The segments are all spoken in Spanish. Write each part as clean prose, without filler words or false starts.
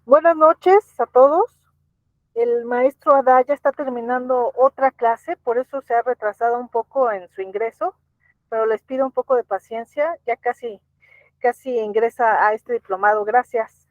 Buenas noches a todos. El maestro Adá ya está terminando otra clase, por eso se ha retrasado un poco en su ingreso, pero les pido un poco de paciencia, ya casi ingresa a este diplomado. Gracias.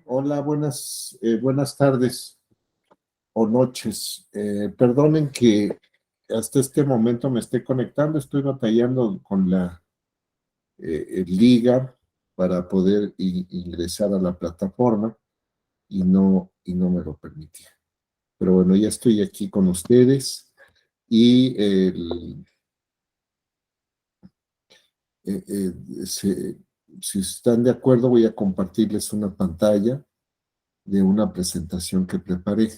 Hola, buenas tardes o noches. Perdonen que hasta este momento me esté conectando, estoy batallando con la liga para poder ingresar a la plataforma y no me lo permitía. Pero bueno, ya estoy aquí con ustedes y eh, eh, se- si están de acuerdo voy a compartirles una pantalla de una presentación que preparé.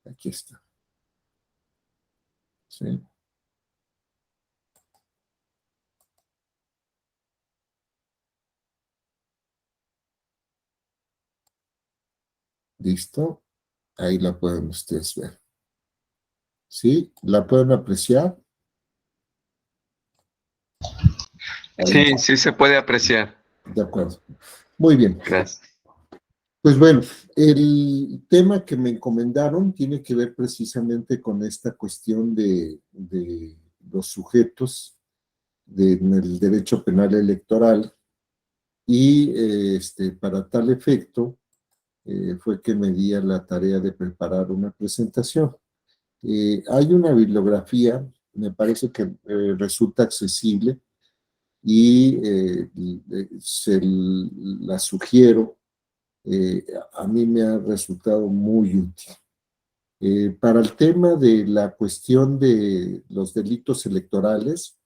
Aquí está. ¿Sí? ¿Listo? Ahí la pueden ustedes ver. ¿Sí? ¿La pueden apreciar? Ahí, Sí, sí se puede apreciar. de acuerdo. Muy bien. Gracias. Pues bueno, el tema que me encomendaron tiene que ver precisamente con esta cuestión de los sujetos en el derecho penal electoral y para tal efecto fue que me di a la tarea de preparar una presentación. Hay una bibliografía, me parece que resulta accesible y se la sugiero. A mí me ha resultado muy útil. Para el tema de la cuestión de los delitos electorales,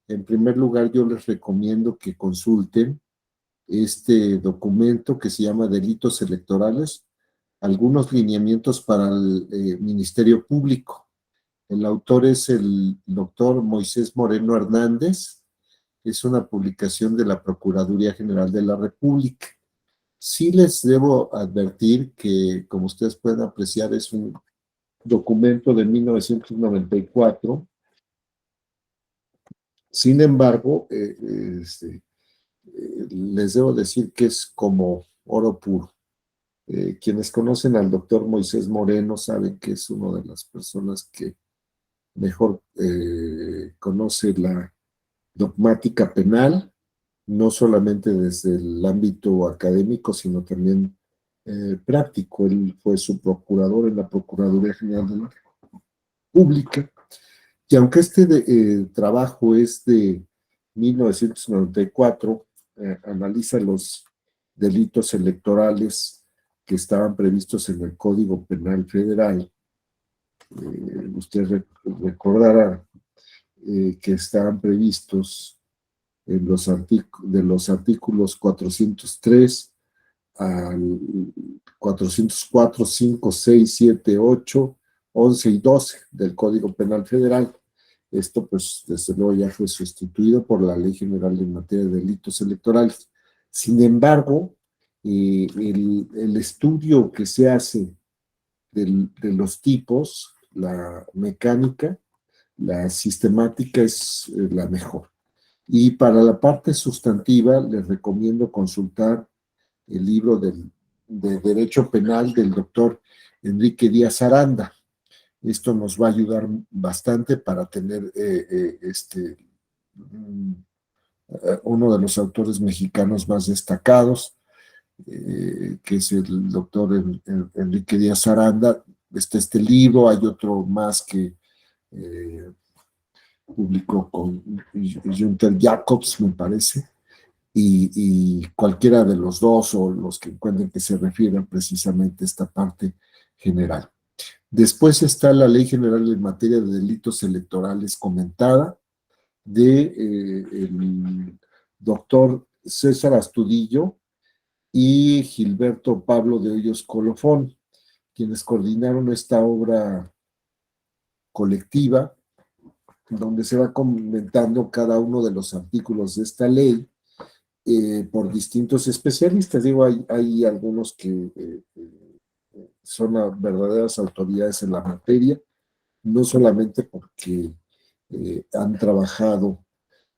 en primer lugar yo les recomiendo que consulten este documento que se llama Delitos Electorales, algunos lineamientos para el Ministerio Público. El autor es el doctor Moisés Moreno Hernández, es una publicación de la Procuraduría General de la República. Sí les debo advertir que, como ustedes pueden apreciar, es un documento de 1994. Sin embargo, les debo decir que es como oro puro. Quienes conocen al doctor Moisés Moreno saben que es una de las personas que mejor conoce la dogmática penal, no solamente desde el ámbito académico, sino también práctico. Él fue su procurador en la Procuraduría General de la República. Y aunque trabajo es de 1994, analiza los delitos electorales que estaban previstos en el Código Penal Federal. Usted recordará que estaban previstos en de los artículos 403 al 404, 5, 6, 7, 8, 11 y 12 del Código Penal Federal. Esto, pues, desde luego ya fue sustituido por la Ley General en materia de delitos electorales. Sin embargo, el estudio que se hace de los tipos, la mecánica, la sistemática es la mejor. Y para la parte sustantiva, les recomiendo consultar el libro de Derecho Penal del doctor Enrique Díaz Aranda. Esto nos va a ayudar bastante para tener uno de los autores mexicanos más destacados, que es el doctor Enrique Díaz Aranda. Está este libro, hay otro más que publicó con Junter Jacobs, me parece, y cualquiera de los dos o los que encuentren que se refieran precisamente a esta parte general. Después está la Ley General en materia de delitos electorales comentada de el doctor César Astudillo y Gilberto Pablo de Hoyos Colofón, quienes coordinaron esta obra colectiva donde se va comentando cada uno de los artículos de esta ley por distintos especialistas. Digo, hay algunos que son verdaderas autoridades en la materia, no solamente porque han trabajado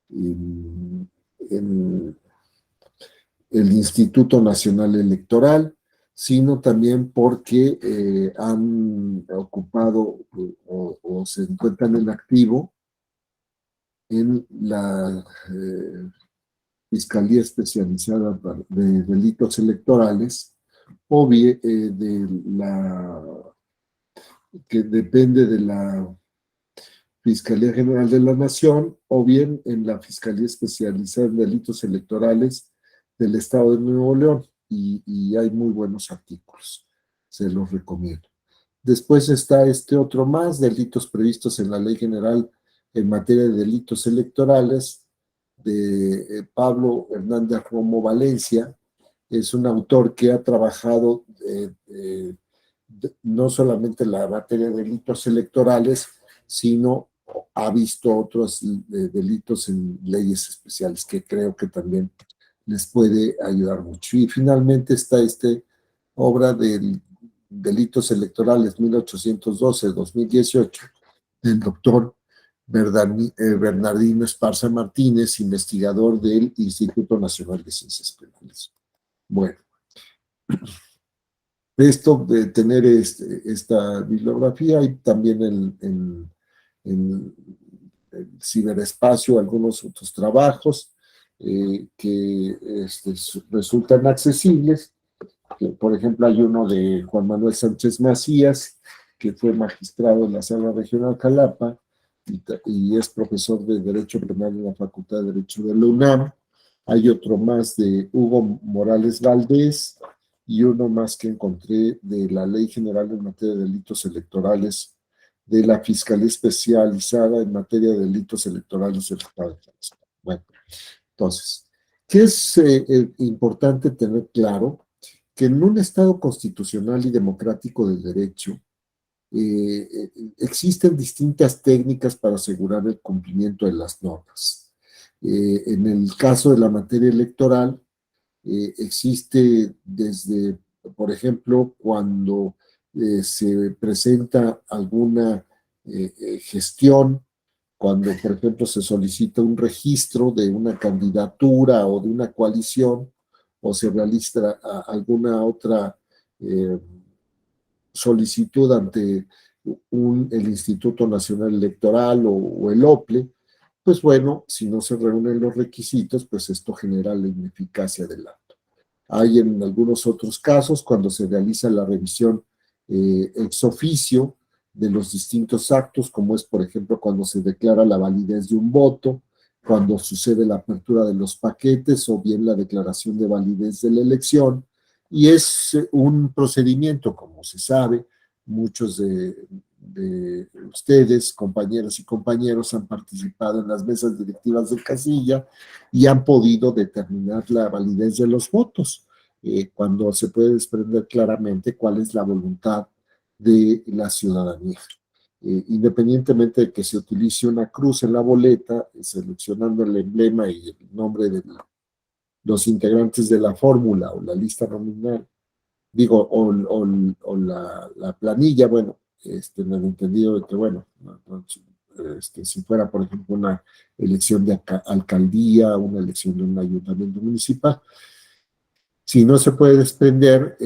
en el Instituto Nacional Electoral, sino también porque han ocupado o se encuentran en activo en Fiscalía Especializada de Delitos Electorales, o bien que depende de la Fiscalía General de la Nación, o bien en la Fiscalía Especializada en Delitos Electorales del Estado de Nuevo León, y hay muy buenos artículos, se los recomiendo. Después está este otro más, delitos previstos en la Ley General en materia de delitos electorales, de Pablo Hernández Romo Valencia. Es un autor que ha trabajado no solamente en la materia de delitos electorales, sino ha visto otros delitos en leyes especiales, que creo que también les puede ayudar mucho. Y finalmente está esta obra de delitos electorales 1812-2018 del doctor Bernardino Esparza Martínez, investigador del Instituto Nacional de Ciencias Penales. Bueno, esto de tener esta bibliografía, y también en el ciberespacio algunos otros trabajos que resultan accesibles. Por ejemplo, hay uno de Juan Manuel Sánchez Macías, que fue magistrado en la Sala Regional Jalapa y es profesor de Derecho Penal en la Facultad de Derecho de la UNAM. Hay otro más de Hugo Morales Valdés, y uno más que encontré de la Ley General en materia de delitos electorales de la Fiscalía Especializada en materia de delitos electorales del Estado de Jalisco. Bueno, entonces, ¿qué es importante tener claro? Que en un Estado constitucional y democrático del derecho existen distintas técnicas para asegurar el cumplimiento de las normas. En el caso de la materia electoral, existe desde, por ejemplo, cuando se presenta alguna gestión, cuando, por ejemplo, se solicita un registro de una candidatura o de una coalición, o se realiza alguna otra solicitud ante el Instituto Nacional Electoral o el OPLE, pues bueno, si no se reúnen los requisitos, pues esto genera la ineficacia del acto. Hay en algunos otros casos, cuando se realiza la revisión ex oficio de los distintos actos, como es, por ejemplo, cuando se declara la validez de un voto, cuando sucede la apertura de los paquetes, o bien la declaración de validez de la elección. Y es un procedimiento, como se sabe, muchos de ustedes, compañeras y compañeros, han participado en las mesas directivas del casilla y han podido determinar la validez de los votos, cuando se puede desprender claramente cuál es la voluntad de la ciudadanía. Independientemente de que se utilice una cruz en la boleta, seleccionando el emblema y el nombre de los integrantes de la fórmula o la lista nominal, digo, o la planilla, bueno, en el entendido de que, bueno, si fuera, por ejemplo, una elección de alcaldía, una elección de un ayuntamiento municipal, si no se puede desprender,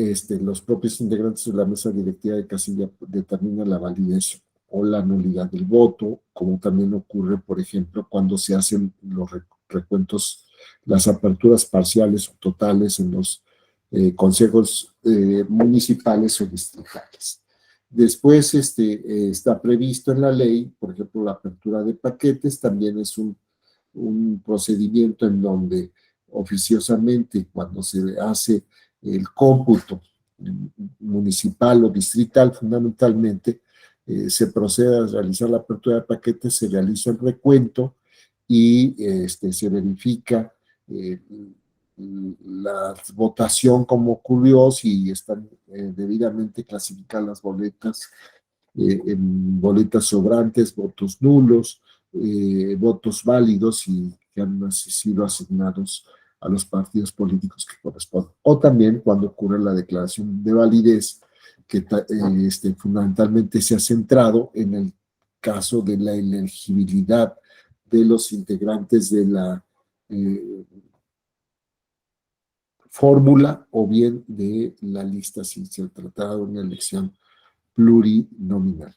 los propios integrantes de la mesa directiva de casilla determinan la validez o la nulidad del voto, como también ocurre, por ejemplo, cuando se hacen los recuentos, las aperturas parciales o totales en los consejos municipales o distritales. Después está previsto en la ley, por ejemplo, la apertura de paquetes, también es un procedimiento en donde oficiosamente, cuando se hace el cómputo municipal o distrital, fundamentalmente, se procede a realizar la apertura de paquetes, se realiza el recuento y se verifica la votación como ocurrió, si están debidamente clasificadas las boletas, en boletas sobrantes, votos nulos, votos válidos y que han sido asignados a los partidos políticos que corresponden. O también cuando ocurre la declaración de validez, que fundamentalmente se ha centrado en el caso de la elegibilidad de los integrantes de la fórmula o bien de la lista, si se tratara de una elección plurinominal.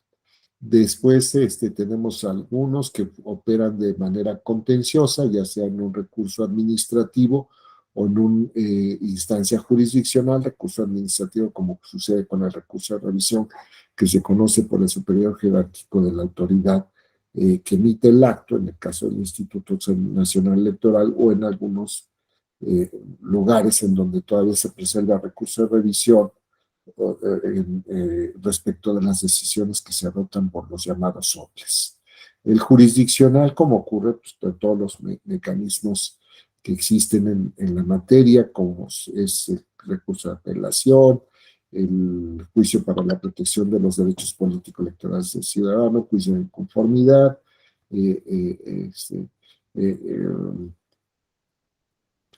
Después tenemos algunos que operan de manera contenciosa, ya sea en un recurso administrativo o en una instancia jurisdiccional, recurso administrativo como sucede con el recurso de revisión que se conoce por el superior jerárquico de la autoridad que emite el acto, en el caso del Instituto Nacional Electoral o en algunos eh, lugares en donde todavía se preserva recurso de revisión respecto de las decisiones que se adoptan por los llamados soples. El jurisdiccional, como ocurre pues, de todos los mecanismos que existen en la materia, como es el recurso de apelación, el juicio para la protección de los derechos político-electorales del ciudadano, juicio de conformidad, eh, eh, este, eh, eh,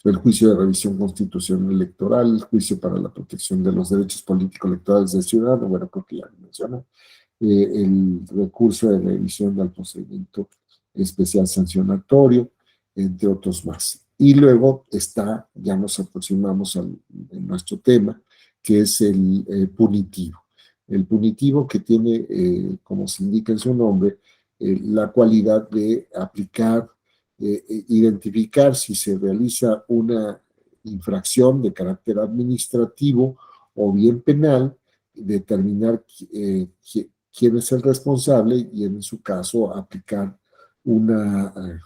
el juicio de revisión constitucional electoral, el juicio para la protección de los derechos políticos electorales del ciudadano, bueno, creo que ya lo mencioné, el recurso de revisión del procedimiento especial sancionatorio, entre otros más. Y luego está, ya nos aproximamos en nuestro tema, que es el punitivo. El punitivo que tiene, como se indica en su nombre, la cualidad de aplicar identificar si se realiza una infracción de carácter administrativo o bien penal, determinar quién es el responsable y en su caso aplicar una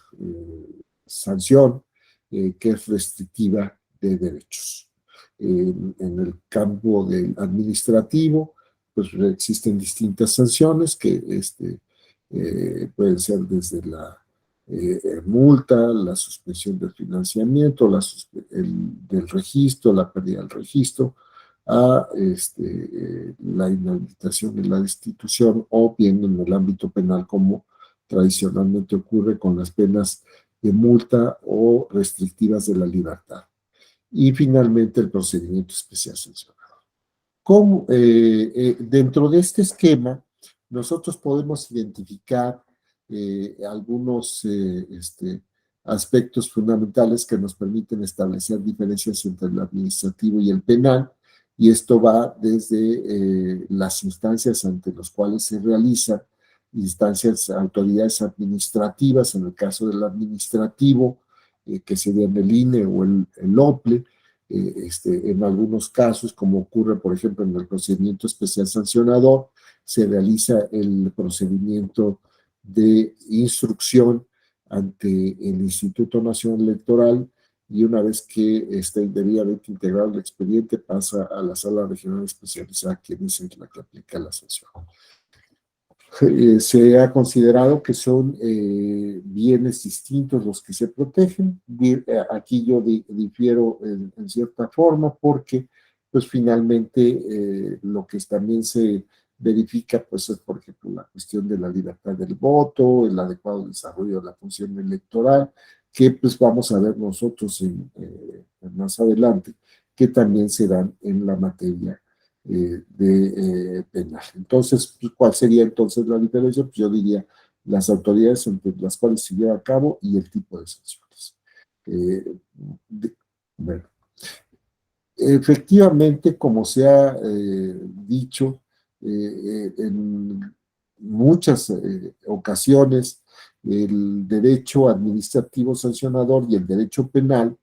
sanción que es restrictiva de derechos. En el campo del administrativo, pues existen distintas sanciones que pueden ser desde la multa, la suspensión del financiamiento, del registro, la pérdida del registro, a la inhabilitación y la destitución, o bien en el ámbito penal, como tradicionalmente ocurre con las penas de multa o restrictivas de la libertad. Y finalmente el procedimiento especial sancionado. Dentro de este esquema, nosotros podemos identificar algunos aspectos fundamentales que nos permiten establecer diferencias entre el administrativo y el penal, y esto va desde las instancias ante las cuales se realizan, instancias, autoridades administrativas, en el caso del administrativo, que serían el INE o el OPLE, en algunos casos, como ocurre, por ejemplo, en el procedimiento especial sancionador, se realiza el procedimiento de instrucción ante el Instituto Nacional Electoral y una vez que está debidamente integrado el expediente pasa a la sala regional especializada, quien es la que aplica la sanción. Se ha considerado que son bienes distintos los que se protegen. Aquí yo difiero en cierta forma porque pues finalmente lo que también se verifica pues es por ejemplo la cuestión de la libertad del voto, el adecuado desarrollo de la función electoral, que pues vamos a ver nosotros más adelante, que también se dan en la materia de penal. Entonces, ¿cuál sería entonces la diferencia? Pues yo diría las autoridades entre las cuales se lleva a cabo y el tipo de sanciones. Bueno, efectivamente, como se ha dicho en muchas ocasiones, el derecho administrativo sancionador y el derecho penal,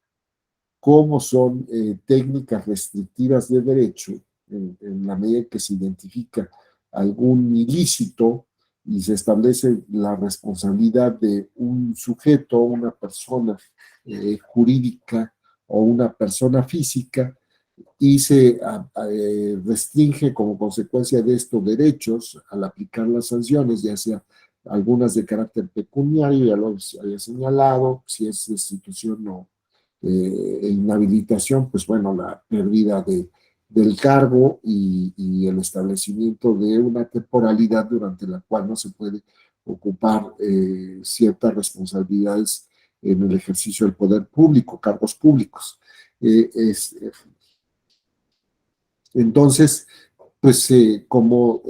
como son técnicas restrictivas de derecho, en la medida que se identifica algún ilícito y se establece la responsabilidad de un sujeto, una persona jurídica o una persona física, y se restringe como consecuencia de estos derechos al aplicar las sanciones, ya sea algunas de carácter pecuniario, ya lo había señalado, si es destitución o inhabilitación, pues bueno, la pérdida del cargo y el establecimiento de una temporalidad durante la cual no se puede ocupar ciertas responsabilidades en el ejercicio del poder público, cargos públicos. Entonces, pues como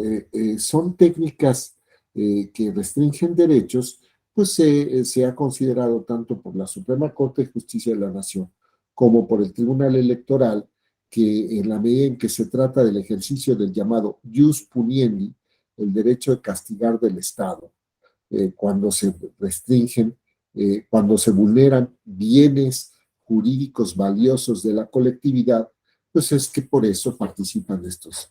son técnicas que restringen derechos, pues se ha considerado tanto por la Suprema Corte de Justicia de la Nación como por el Tribunal Electoral que en la medida en que se trata del ejercicio del llamado jus puniendi, el derecho de castigar del Estado, cuando se restringen, cuando se vulneran bienes jurídicos valiosos de la colectividad, pues es que por eso participan estos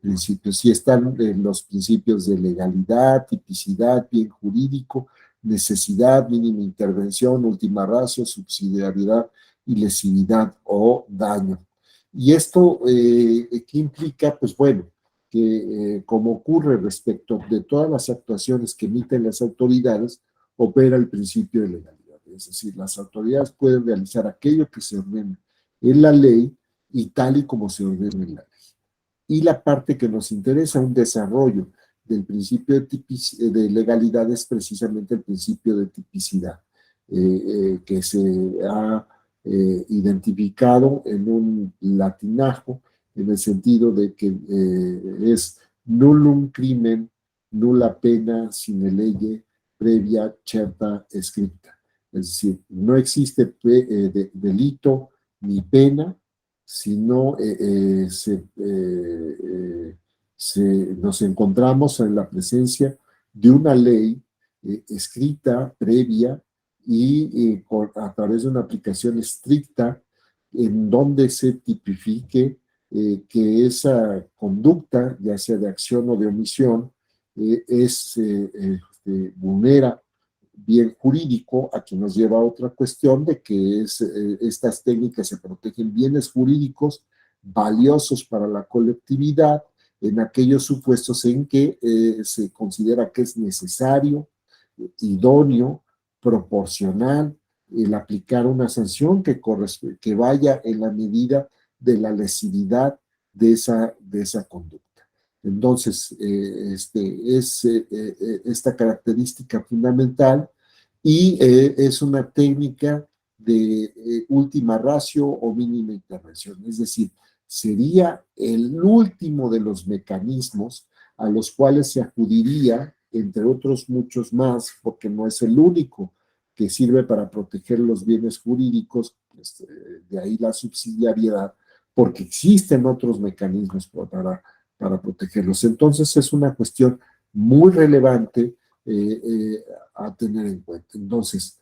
principios. Y están los principios de legalidad, tipicidad, bien jurídico, necesidad, mínima intervención, última ratio, subsidiariedad y lesividad o daño. Y esto, ¿qué implica? Pues bueno, que como ocurre respecto de todas las actuaciones que emiten las autoridades, opera el principio de legalidad. Es decir, las autoridades pueden realizar aquello que se ordena en la ley y tal y como se ordena en la ley. Y la parte que nos interesa, un desarrollo del principio de legalidad, es precisamente el principio de tipicidad, que se ha identificado en un latinajo, en el sentido de que es nullum crimen, nulla pena sine lege previa certa scripta. Es decir, no existe delito ni pena si no nos encontramos en la presencia de una ley escrita, previa, y a través de una aplicación estricta en donde se tipifique que esa conducta, ya sea de acción o de omisión, vulnera bien jurídico, aquí nos lleva a otra cuestión de que estas técnicas se protegen bienes jurídicos valiosos para la colectividad en aquellos supuestos en que se considera que es necesario, idóneo, proporcional el aplicar una sanción que vaya en la medida de la lesividad de esa conducta. Entonces, esta característica fundamental y es una técnica de última ratio o mínima intervención, es decir, sería el último de los mecanismos a los cuales se acudiría, entre otros muchos más, porque no es el único que sirve para proteger los bienes jurídicos, pues, de ahí la subsidiariedad, porque existen otros mecanismos para protegerlos. Entonces es una cuestión muy relevante a tener en cuenta. Entonces,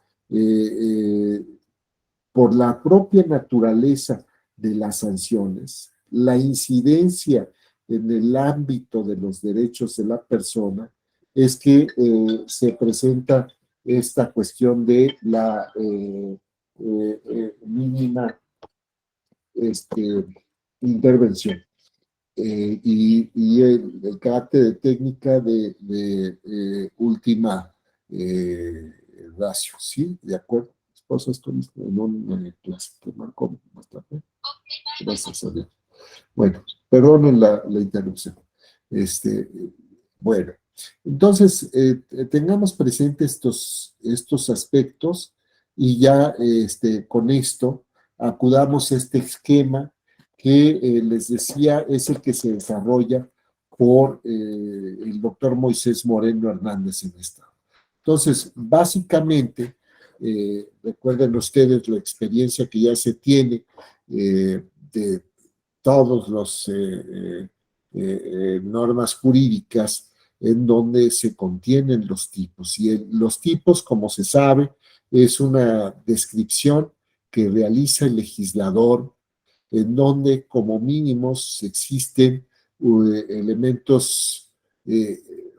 por la propia naturaleza de las sanciones, la incidencia en el ámbito de los derechos de la persona, es que se presenta esta cuestión de la mínima intervención. Y el carácter de técnica de última ratio, ¿sí? ¿De acuerdo? Esposa, esto en una clase que marcó más tarde. Gracias a Dios. Bueno, perdonen la interrupción. Bueno, entonces tengamos presentes estos aspectos y ya con esto acudamos a este esquema que les decía es el que se desarrolla por el doctor Moisés Moreno Hernández en Estado. Entonces, básicamente, recuerden ustedes la experiencia que ya se tiene de todas las normas jurídicas en donde se contienen los tipos. Y los tipos, como se sabe, es una descripción que realiza el legislador en donde como mínimos existen elementos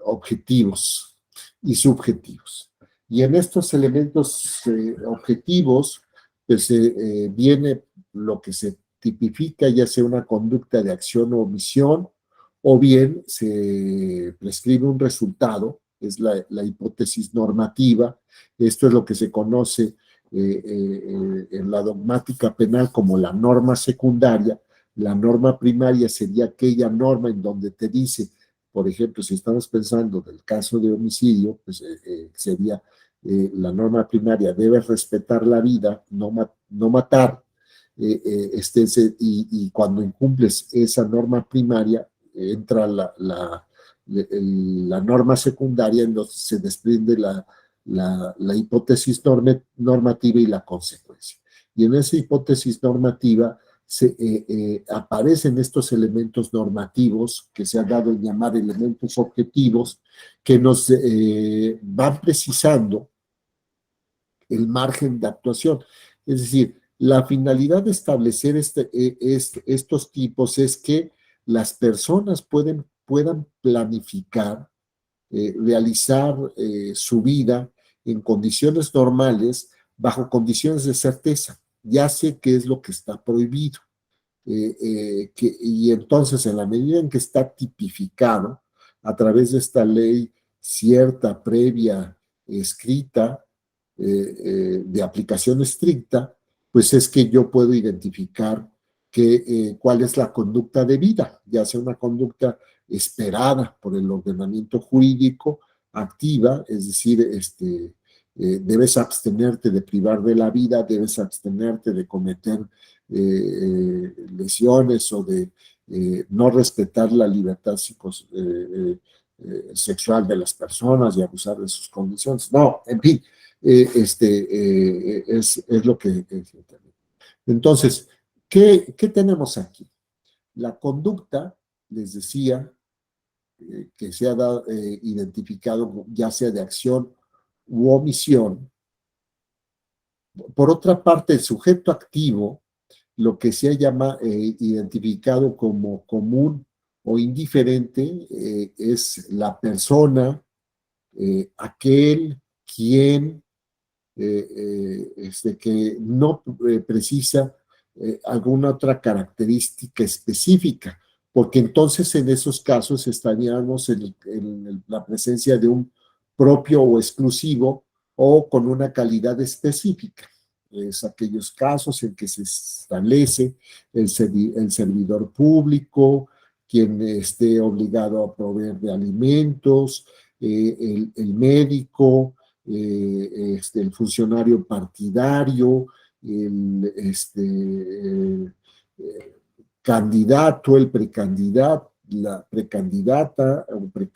objetivos y subjetivos. Y en estos elementos objetivos, pues viene lo que se tipifica, ya sea una conducta de acción o omisión, o bien se prescribe un resultado, es la hipótesis normativa. Esto es lo que se conoce en la dogmática penal como la norma secundaria. La norma primaria sería aquella norma en donde te dice, por ejemplo, si estamos pensando del caso de homicidio, pues sería la norma primaria, debes respetar la vida, no matar, y cuando incumples esa norma primaria, entra la norma secundaria en donde se desprende la hipótesis normativa y la consecuencia. Y en esa hipótesis normativa aparecen estos elementos normativos que se han dado en llamar elementos objetivos que nos van precisando el margen de actuación. Es decir, la finalidad de establecer estos tipos es que las personas puedan planificar, realizar su vida en condiciones normales, bajo condiciones de certeza. Ya sé qué es lo que está prohibido. Y entonces, en la medida en que está tipificado a través de esta ley cierta, previa, escrita, de aplicación estricta, pues es que yo puedo identificar cuál es la conducta debida, ya sea una conducta esperada por el ordenamiento jurídico, activa, es decir, debes abstenerte de privar de la vida, debes abstenerte de cometer lesiones o de no respetar la libertad sexual de las personas y abusar de sus condiciones. No, en fin, es lo que... Entonces, ¿qué tenemos aquí? La conducta, les decía, que se ha identificado ya sea de acción u omisión. Por otra parte, el sujeto activo, lo que se ha identificado como común o indiferente, es la persona, aquel quien que no precisa alguna otra característica específica, porque entonces en esos casos estaríamos en la presencia de un propio o exclusivo o con una calidad específica. Es aquellos casos en que se establece el servidor público, quien esté obligado a proveer de alimentos, el médico, el funcionario partidario, el candidato, el precandidato, la precandidata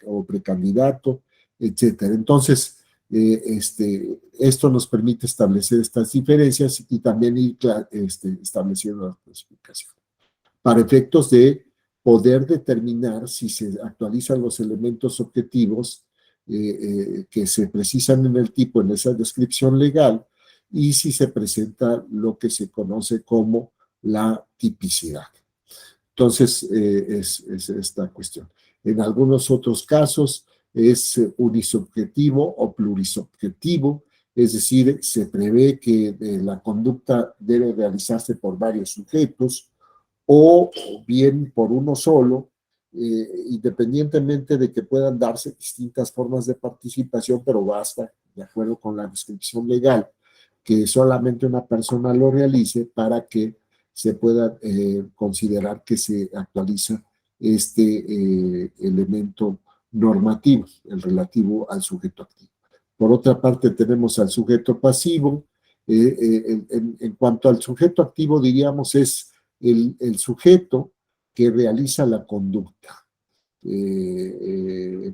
o precandidato, etcétera. Entonces, esto nos permite establecer estas diferencias y también ir estableciendo la clasificación para efectos de poder determinar si se actualizan los elementos objetivos que se precisan en el tipo, en esa descripción legal, y si se presenta lo que se conoce como la tipicidad. Entonces, es esta cuestión. En algunos otros casos es unisubjetivo o plurisubjetivo, es decir, se prevé que la conducta debe realizarse por varios sujetos o bien por uno solo, independientemente de que puedan darse distintas formas de participación, pero basta, de acuerdo con la descripción legal, que solamente una persona lo realice para que se pueda considerar que se actualiza elemento normativo, el relativo al sujeto activo. Por otra parte, tenemos al sujeto pasivo. En cuanto al sujeto activo, diríamos, es el sujeto que realiza la conducta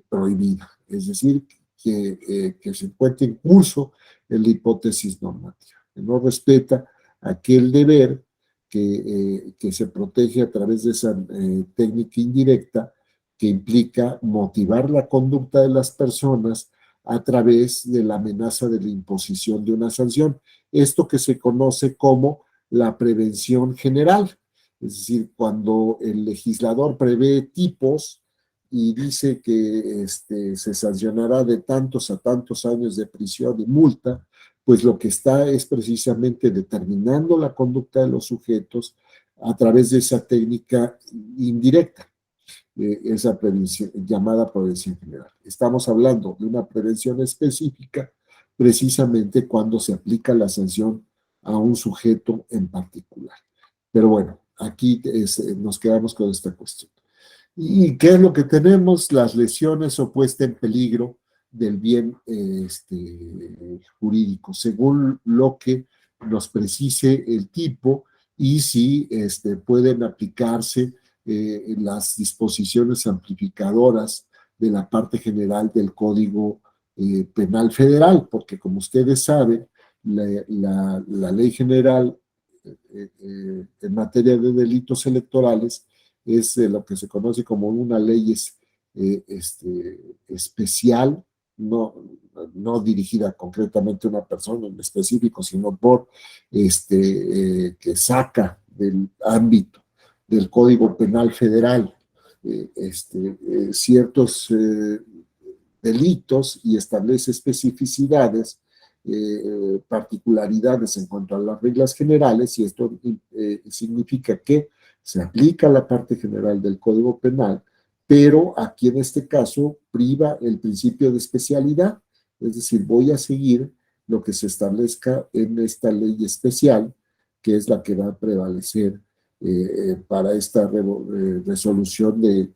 prohibida, es decir, que se encuentra en curso en la hipótesis normativa, que no respeta aquel deber que se protege a través de esa técnica indirecta que implica motivar la conducta de las personas a través de la amenaza de la imposición de una sanción. Esto que se conoce como la prevención general, es decir, cuando el legislador prevé tipos y dice que se sancionará de tantos a tantos años de prisión y multa, pues lo que está es precisamente determinando la conducta de los sujetos a través de esa técnica indirecta, esa prevención, llamada prevención general. Estamos hablando de una prevención específica precisamente cuando se aplica la sanción a un sujeto en particular. Pero bueno, aquí nos quedamos con esta cuestión. ¿Y qué es lo que tenemos? Las lesiones o puesta en peligro del bien jurídico, según lo que nos precise el tipo y si pueden aplicarse las disposiciones amplificadoras de la parte general del Código Penal Federal, porque como ustedes saben, la Ley General en materia de delitos electorales es lo que se conoce como una ley especial, no, no dirigida concretamente a una persona en específico, sino que saca del ámbito del Código Penal Federal ciertos delitos y establece especificidades, particularidades en cuanto a las reglas generales, y esto significa que se aplica la parte general del Código Penal, pero aquí en este caso priva el principio de especialidad, es decir, voy a seguir lo que se establezca en esta ley especial, que es la que va a prevalecer para esta resolución de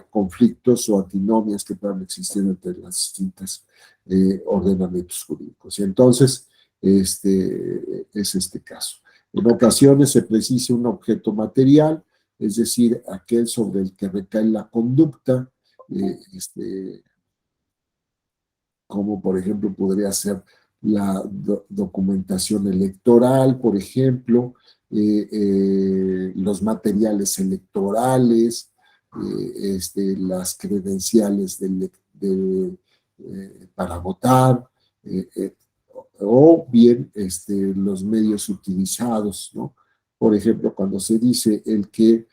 conflictos o antinomias que puedan existir entre las distintas ordenamientos jurídicos. Y entonces, es este caso. En ocasiones se precisa un objeto material, es decir, aquel sobre el que recae la conducta, como por ejemplo podría ser la documentación electoral, por ejemplo, los materiales electorales, las credenciales para votar, o bien los medios utilizados, ¿no? Por ejemplo, cuando se dice el que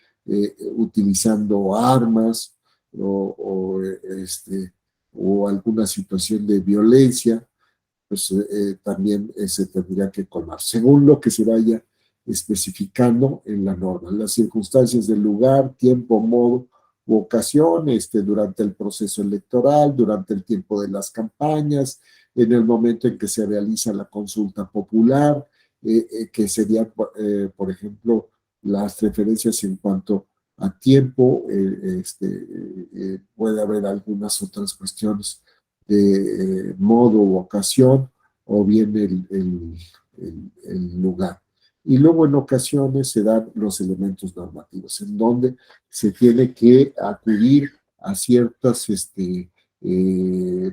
utilizando armas o alguna situación de violencia, pues también se tendría que colmar, según lo que se vaya especificando en la norma, las circunstancias del lugar, tiempo, modo u ocasión, durante el proceso electoral, durante el tiempo de las campañas, en el momento en que se realiza la consulta popular, que serían, por ejemplo, las referencias en cuanto a tiempo, puede haber algunas otras cuestiones de modo u ocasión, o bien el lugar. Y luego en ocasiones se dan los elementos normativos, en donde se tiene que acudir a ciertas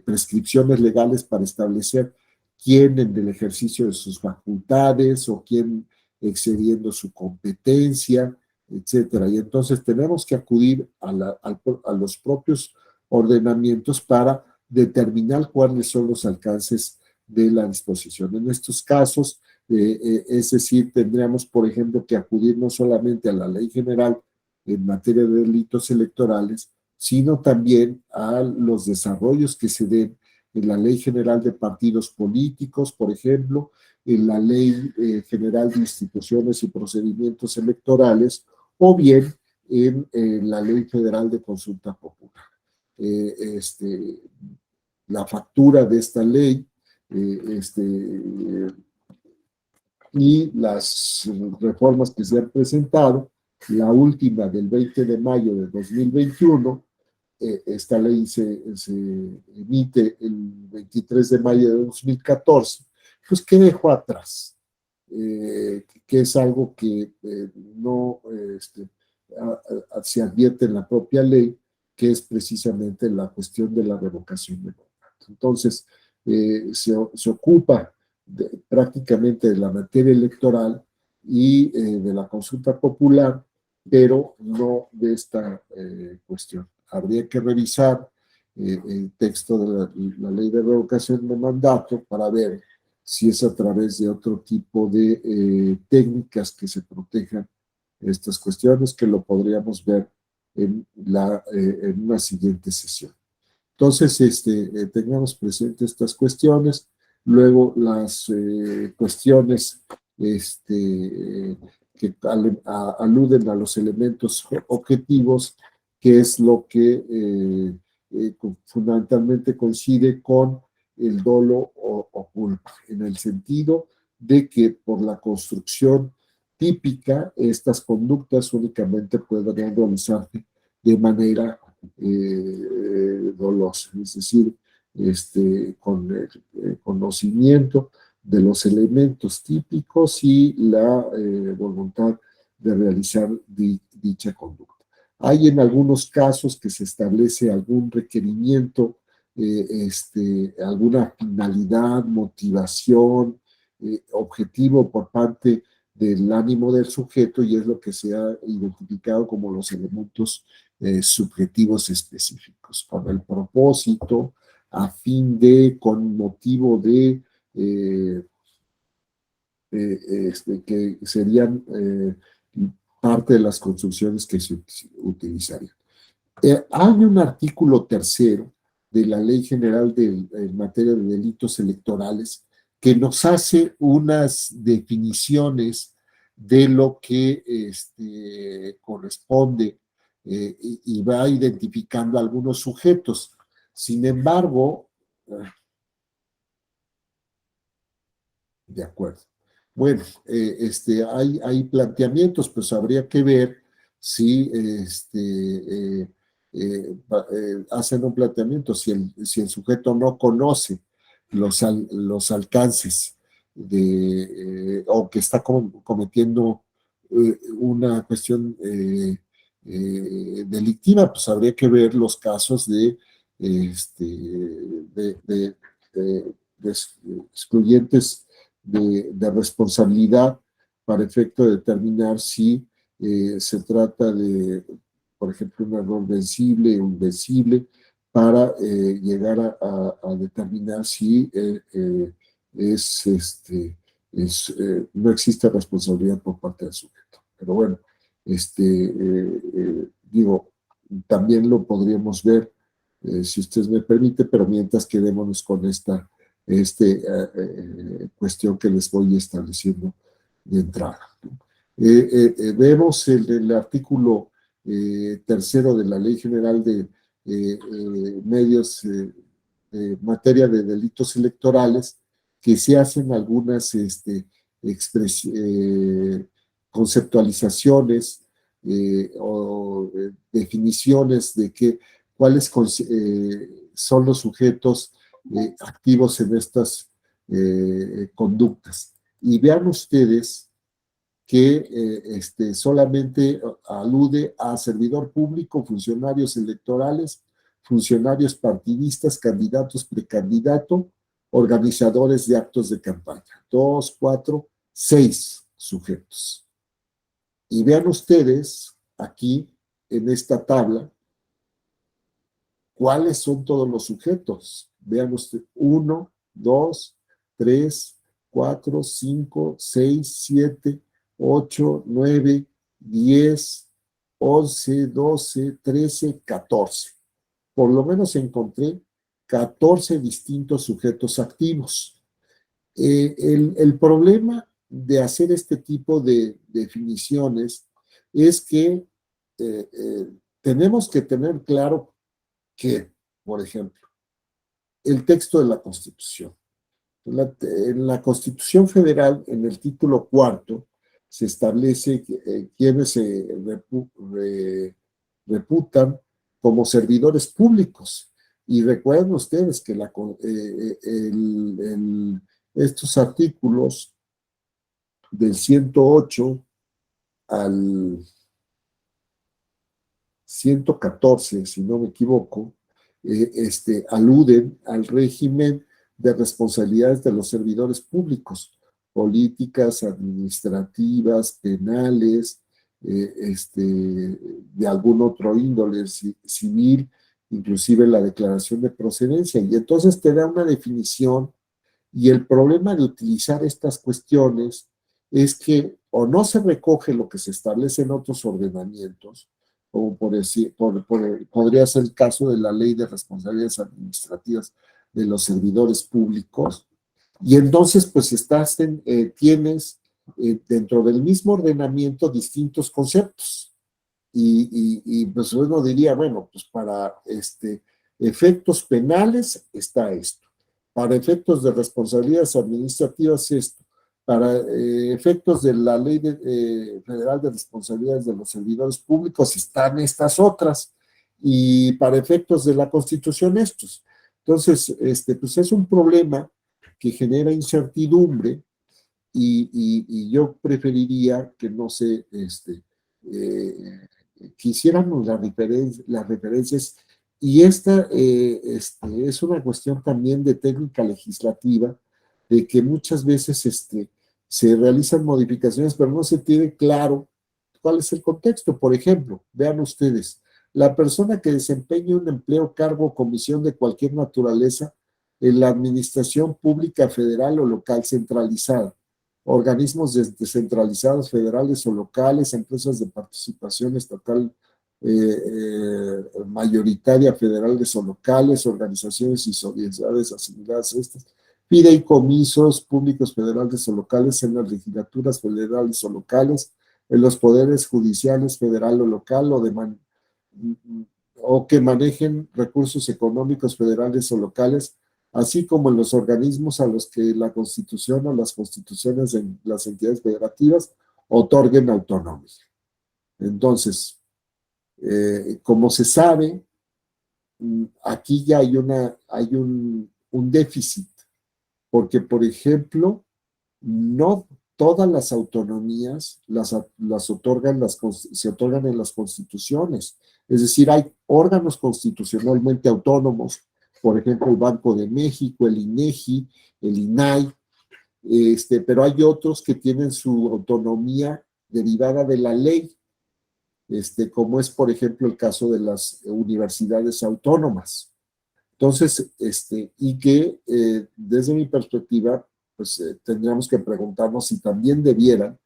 prescripciones legales para establecer quién en el ejercicio de sus facultades o quién excediendo su competencia, etcétera. Y entonces tenemos que acudir a los propios ordenamientos para determinar cuáles son los alcances de la disposición. En estos casos, es decir, tendríamos, por ejemplo, que acudir no solamente a la ley general en materia de delitos electorales, sino también a los desarrollos que se den en la Ley General de Partidos Políticos, por ejemplo, en la Ley General de Instituciones y Procedimientos Electorales, o bien en la Ley Federal de Consulta Popular. La factura de esta ley y las reformas que se han presentado, la última del 20 de mayo de 2021, esta ley se emite el 23 de mayo de 2014, pues ¿qué dejó atrás? Que es algo que no se advierte en la propia ley, que es precisamente la cuestión de la revocación de mandato. Entonces, se ocupa prácticamente de la materia electoral y de la consulta popular, pero no de esta cuestión. Habría que revisar el texto de la ley de revocación de mandato para ver si es a través de otro tipo de técnicas que se protejan estas cuestiones, que lo podríamos ver en una siguiente sesión. Entonces, tengamos presentes estas cuestiones, luego las cuestiones que aluden a los elementos objetivos, que es lo que fundamentalmente coincide con el dolo o culpa, en el sentido de que por la construcción típica, estas conductas únicamente pueden realizarse de manera dolosa, es decir, con el conocimiento de los elementos típicos y la voluntad de realizar dicha conducta. Hay en algunos casos que se establece algún requerimiento, alguna finalidad, motivación, objetivo por parte del ánimo del sujeto y es lo que se ha identificado como los elementos subjetivos específicos, con el propósito, a fin de, con motivo de, que serían parte de las construcciones que se utilizarían. Hay un artículo tercero de la Ley General en materia de delitos electorales que nos hace unas definiciones de lo que corresponde y va identificando algunos sujetos. Sin embargo, de acuerdo. Bueno, hay planteamientos, pues habría que ver si hacen un planteamiento, si el sujeto no conoce los alcances o que está cometiendo una cuestión delictiva, pues habría que ver los casos de excluyentes de responsabilidad para efecto de determinar si se trata de, por ejemplo, un error vencible o invencible, para llegar a determinar si no existe responsabilidad por parte del sujeto. Pero bueno, digo, también lo podríamos ver, si usted me permite, pero mientras quedémonos con esta cuestión que les voy estableciendo de entrada. Vemos el artículo tercero de la Ley General de Medios materia de delitos electorales, que se hacen algunas conceptualizaciones o definiciones de cuáles son los sujetos activos en estas conductas. Y vean ustedes que solamente alude a servidor público, funcionarios electorales, funcionarios partidistas, candidatos, precandidato, organizadores de actos de campaña. 2, 4, 6 sujetos. Y vean ustedes aquí en esta tabla cuáles son todos los sujetos. Vean ustedes, 1, 2, 3, 4, 5, 6, 7, 8, 9, 10, 11, 12, 13, 14. Por lo menos encontré 14 distintos sujetos activos. El problema de hacer este tipo de definiciones es que tenemos que tener claro que, por ejemplo, el texto de la Constitución. En la Constitución Federal, en el título cuarto, se establece quienes se reputan como servidores públicos. Y recuerden ustedes que estos artículos del 108 al 114, si no me equivoco, aluden al régimen de responsabilidades de los servidores públicos, políticas, administrativas, penales, de algún otro índole civil, inclusive la declaración de procedencia. Y entonces te da una definición, y el problema de utilizar estas cuestiones es que o no se recoge lo que se establece en otros ordenamientos, como podría ser el caso de la Ley de Responsabilidades Administrativas de los Servidores Públicos, y entonces pues tienes dentro del mismo ordenamiento distintos conceptos, y pues uno diría, bueno, pues para efectos penales está esto, para efectos de responsabilidades administrativas esto, para efectos de la Ley Federal de Responsabilidades de los Servidores Públicos están estas otras, y para efectos de la Constitución estos. Entonces, pues es un problema que genera incertidumbre, y yo preferiría que no se quisiéramos las referencias, y esta es una cuestión también de técnica legislativa, de que muchas veces se realizan modificaciones, pero no se tiene claro cuál es el contexto. Por ejemplo, vean ustedes, la persona que desempeña un empleo, cargo o comisión de cualquier naturaleza en la administración pública federal o local centralizada, organismos descentralizados federales o locales, empresas de participación estatal mayoritaria federales o locales, organizaciones y sociedades asimiladas a estas, fideicomisos públicos federales o locales en las legislaturas federales o locales, en los poderes judiciales federal o local o que manejen recursos económicos federales o locales, así como en los organismos a los que la Constitución o las constituciones de las entidades federativas otorguen autonomía. Entonces, como se sabe, aquí ya hay un déficit, porque, por ejemplo, no todas las autonomías las otorgan se otorgan en las constituciones. Es decir, hay órganos constitucionalmente autónomos, por ejemplo, el Banco de México, el INEGI, el INAI, pero hay otros que tienen su autonomía derivada de la ley, como es, por ejemplo, el caso de las universidades autónomas. Entonces, y que desde mi perspectiva, pues tendríamos que preguntarnos si también debieran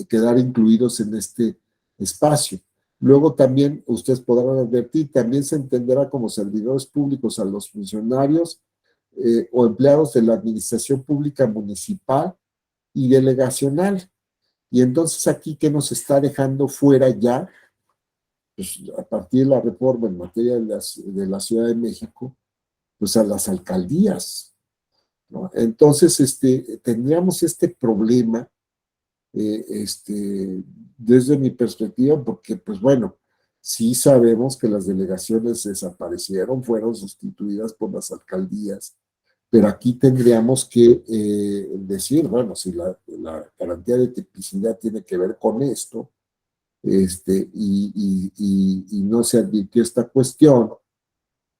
quedar incluidos en este espacio. Luego también, ustedes podrán advertir, también se entenderá como servidores públicos a los funcionarios o empleados de la administración pública municipal y delegacional. Y entonces aquí, ¿qué nos está dejando fuera ya? Pues a partir de la reforma en materia de la Ciudad de México, pues a las alcaldías, ¿no? Entonces, tendríamos este problema, desde mi perspectiva, porque, pues bueno, sí sabemos que las delegaciones desaparecieron, fueron sustituidas por las alcaldías, pero aquí tendríamos que decir, bueno, si la garantía de tipicidad tiene que ver con esto, y no se advirtió esta cuestión,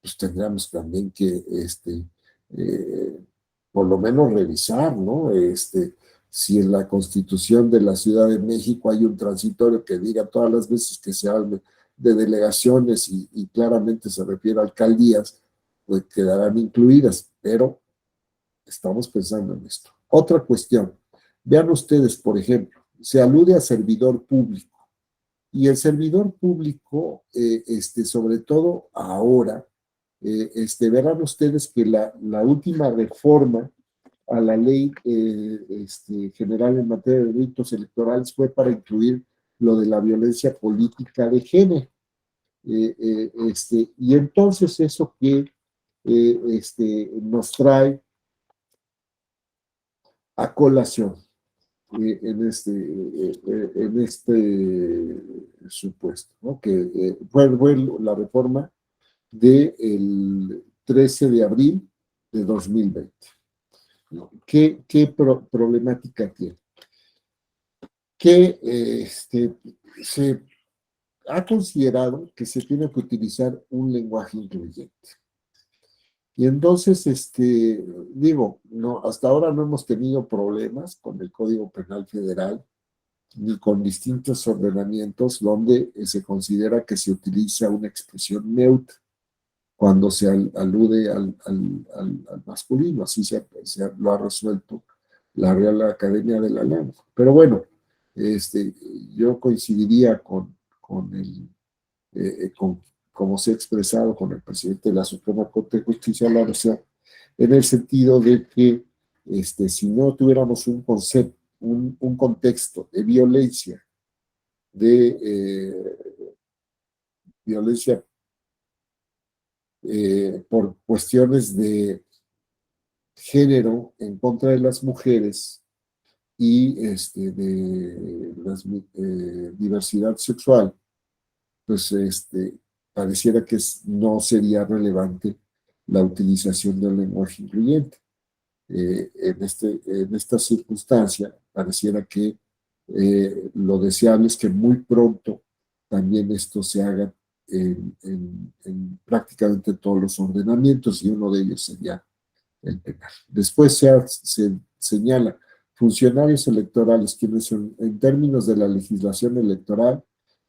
pues tendríamos también que, eh, por lo menos revisar, ¿no? Si en la Constitución de la Ciudad de México hay un transitorio que diga todas las veces que se hable de delegaciones y claramente se refiere a alcaldías, pues quedarán incluidas, pero estamos pensando en esto. Otra cuestión, vean ustedes, por ejemplo, se alude a servidor público. Y el servidor público, sobre todo ahora, verán ustedes que la última reforma a la ley general en materia de delitos electorales fue para incluir lo de la violencia política de género. Y entonces eso que nos trae a colación en este supuesto, ¿no? Que fue la reforma del 13 de abril de 2020. ¿No? ¿Qué problemática tiene? Que se ha considerado que se tiene que utilizar un lenguaje incluyente. Y entonces, digo, no, hasta ahora no hemos tenido problemas con el Código Penal Federal ni con distintos ordenamientos donde se considera que se utiliza una expresión neutra cuando se alude al masculino. Así lo ha resuelto la Real Academia de la Lengua. Pero bueno, yo coincidiría con como se ha expresado con el presidente de la Suprema Corte de Justicia de la Nación, en el sentido de que si no tuviéramos un concepto, un contexto de violencia por cuestiones de género en contra de las mujeres y de la diversidad sexual, pues pareciera que no sería relevante la utilización del lenguaje incluyente. En esta circunstancia, pareciera que lo deseable es que muy pronto también esto se haga en prácticamente todos los ordenamientos, y uno de ellos sería el penal. Después se señala, funcionarios electorales quienes en términos de la legislación electoral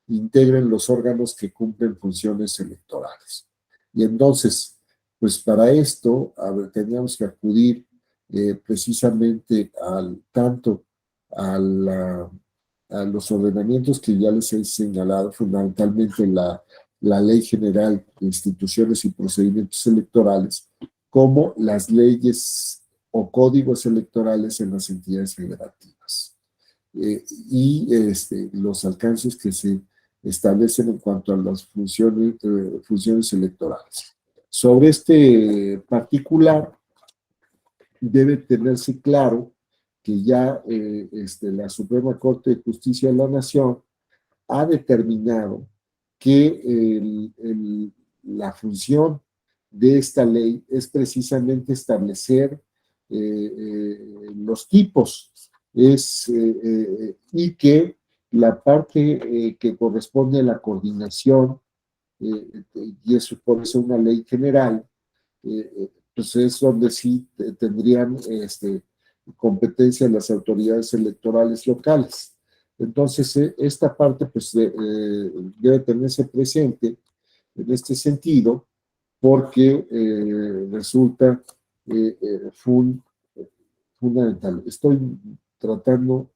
integren los órganos que cumplen funciones electorales. Y entonces, pues para esto teníamos que acudir precisamente tanto a los ordenamientos que ya les he señalado, fundamentalmente la Ley General de Instituciones y Procedimientos Electorales, como las leyes o códigos electorales en las entidades federativas. Y los alcances que se establecen en cuanto a las funciones electorales. Sobre este particular, debe tenerse claro que ya la Suprema Corte de Justicia de la Nación ha determinado que la función de esta ley es precisamente establecer los tipos y que la parte que corresponde a la coordinación, y eso por eso una ley general, pues es donde sí tendrían competencia las autoridades electorales locales. Entonces, esta parte pues debe tenerse presente en este sentido, porque resulta fundamental. Estoy tratando,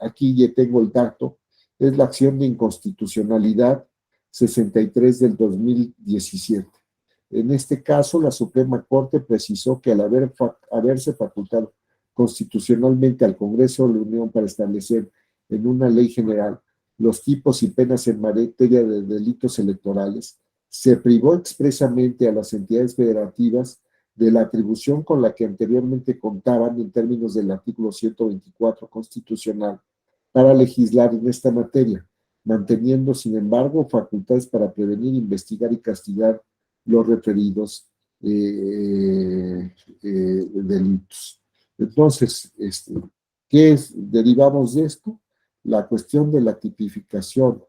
aquí ya tengo el dato, es la acción de inconstitucionalidad 63 del 2017. En este caso, la Suprema Corte precisó que al haberse facultado constitucionalmente al Congreso de la Unión para establecer en una ley general los tipos y penas en materia de delitos electorales, se privó expresamente a las entidades federativas de la atribución con la que anteriormente contaban en términos del artículo 124 constitucional para legislar en esta materia, manteniendo, sin embargo, facultades para prevenir, investigar y castigar los referidos delitos. Entonces, derivamos de esto? La cuestión de la tipificación,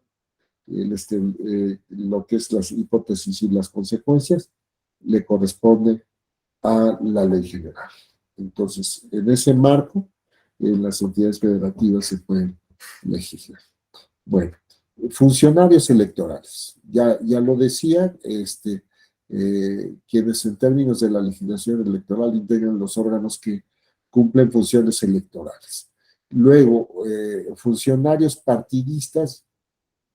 lo que es las hipótesis y las consecuencias, le corresponde a la ley general. Entonces, en ese marco, las entidades federativas se pueden legislar. Bueno, funcionarios electorales. Ya lo decía, quienes en términos de la legislación electoral integran los órganos que cumplen funciones electorales. Luego, funcionarios partidistas,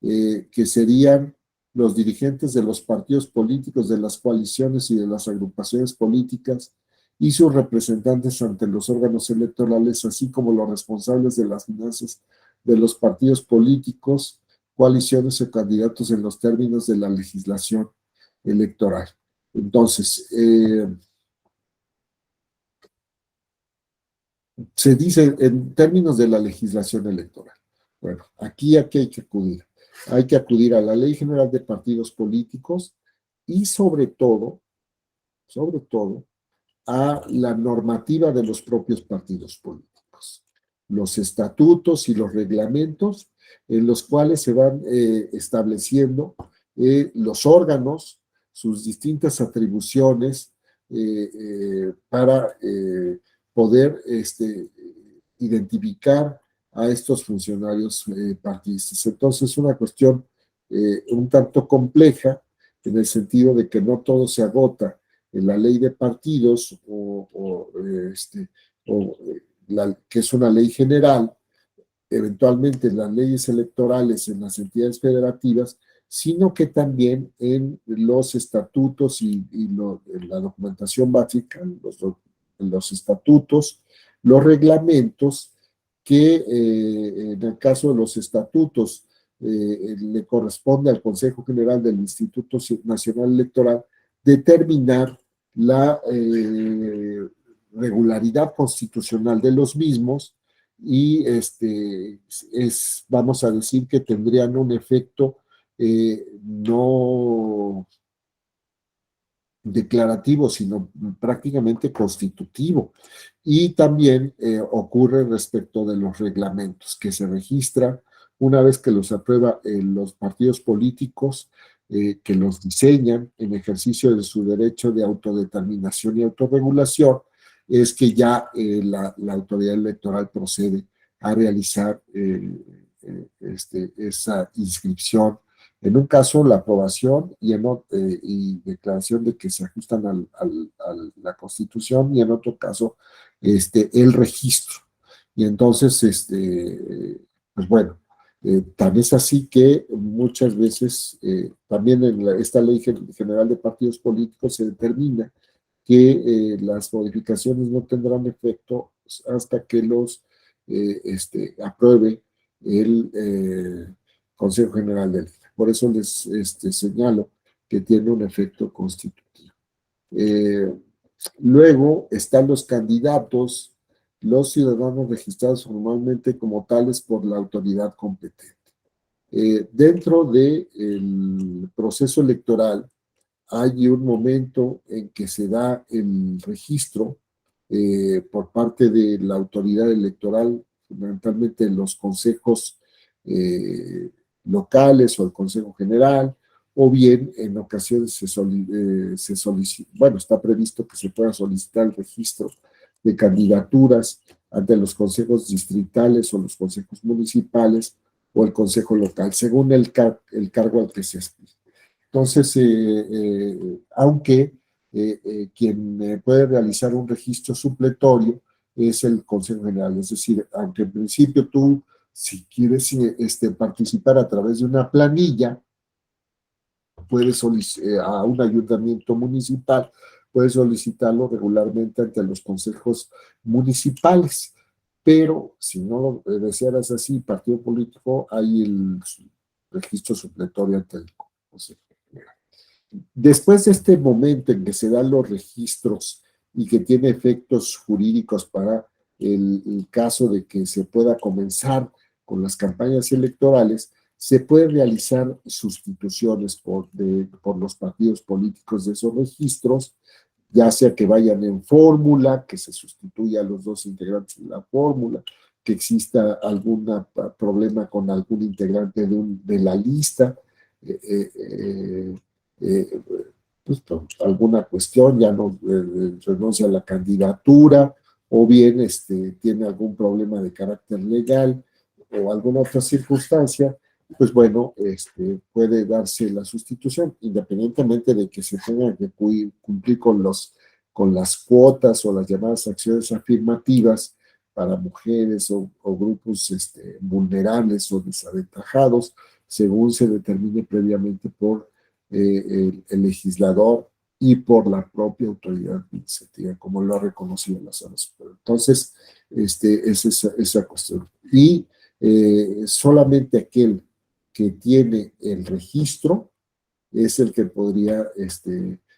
que serían los dirigentes de los partidos políticos, de las coaliciones y de las agrupaciones políticas y sus representantes ante los órganos electorales, así como los responsables de las finanzas de los partidos políticos, coaliciones o candidatos en los términos de la legislación electoral. Entonces, se dice en términos de la legislación electoral. Bueno, aquí hay que acudir. Hay que acudir a la Ley General de Partidos Políticos y sobre todo, a la normativa de los propios partidos políticos, los estatutos y los reglamentos en los cuales se van estableciendo los órganos, sus distintas atribuciones para poder identificar a estos funcionarios partidistas. Entonces, es una cuestión un tanto compleja en el sentido de que no todo se agota en la ley de partidos que es una ley general, eventualmente en las leyes electorales en las entidades federativas, sino que también en los estatutos y en la documentación básica, los estatutos, los reglamentos, que en el caso de los estatutos le corresponde al Consejo General del Instituto Nacional Electoral determinar la regularidad constitucional de los mismos y vamos a decir que tendrían un efecto no declarativo, sino prácticamente constitutivo. Y también ocurre respecto de los reglamentos que se registran una vez que los aprueba los partidos políticos, que los diseñan en ejercicio de su derecho de autodeterminación y autorregulación, es que ya la autoridad electoral procede a realizar esa inscripción. En un caso, la aprobación y declaración de que se ajustan a la Constitución, y en otro caso, el registro. Y entonces, pues bueno, tan es así que muchas veces, también en esta Ley General de Partidos Políticos se determina que las modificaciones no tendrán efecto hasta que los apruebe el Consejo General del INE. Por eso les señalo que tiene un efecto constitutivo. Luego están los candidatos, los ciudadanos registrados formalmente como tales por la autoridad competente. Dentro del proceso electoral hay un momento en que se da el registro por parte de la autoridad electoral, fundamentalmente en los consejos locales o el Consejo General, o bien en ocasiones se solicita, bueno, está previsto que se pueda solicitar el registro de candidaturas ante los consejos distritales o los consejos municipales o el consejo local, según el cargo al que se aspire. Entonces, aunque quien puede realizar un registro supletorio es el Consejo General, es decir, aunque en principio tú, si quieres participar a través de una planilla, puedes a un ayuntamiento municipal, puedes solicitarlo regularmente ante los consejos municipales, pero si no lo desearas así, partido político, hay el registro supletorio ante el Consejo General. Después de este momento en que se dan los registros y que tiene efectos jurídicos para el caso de que se pueda comenzar con las campañas electorales, se pueden realizar sustituciones por los partidos políticos de esos registros, ya sea que vayan en fórmula, que se sustituya a los dos integrantes de la fórmula, que exista algún problema con algún integrante de la lista, pues, alguna cuestión, ya no renuncia a la candidatura, o bien tiene algún problema de carácter legal o alguna otra circunstancia, pues bueno, puede darse la sustitución, independientemente de que se tenga que cumplir con las cuotas o las llamadas acciones afirmativas para mujeres o grupos vulnerables o desaventajados, según se determine previamente por el legislador y por la propia autoridad administrativa, como lo ha reconocido la Sala Superior. Entonces, es esa cuestión. Y solamente aquel que tiene el registro es el que podría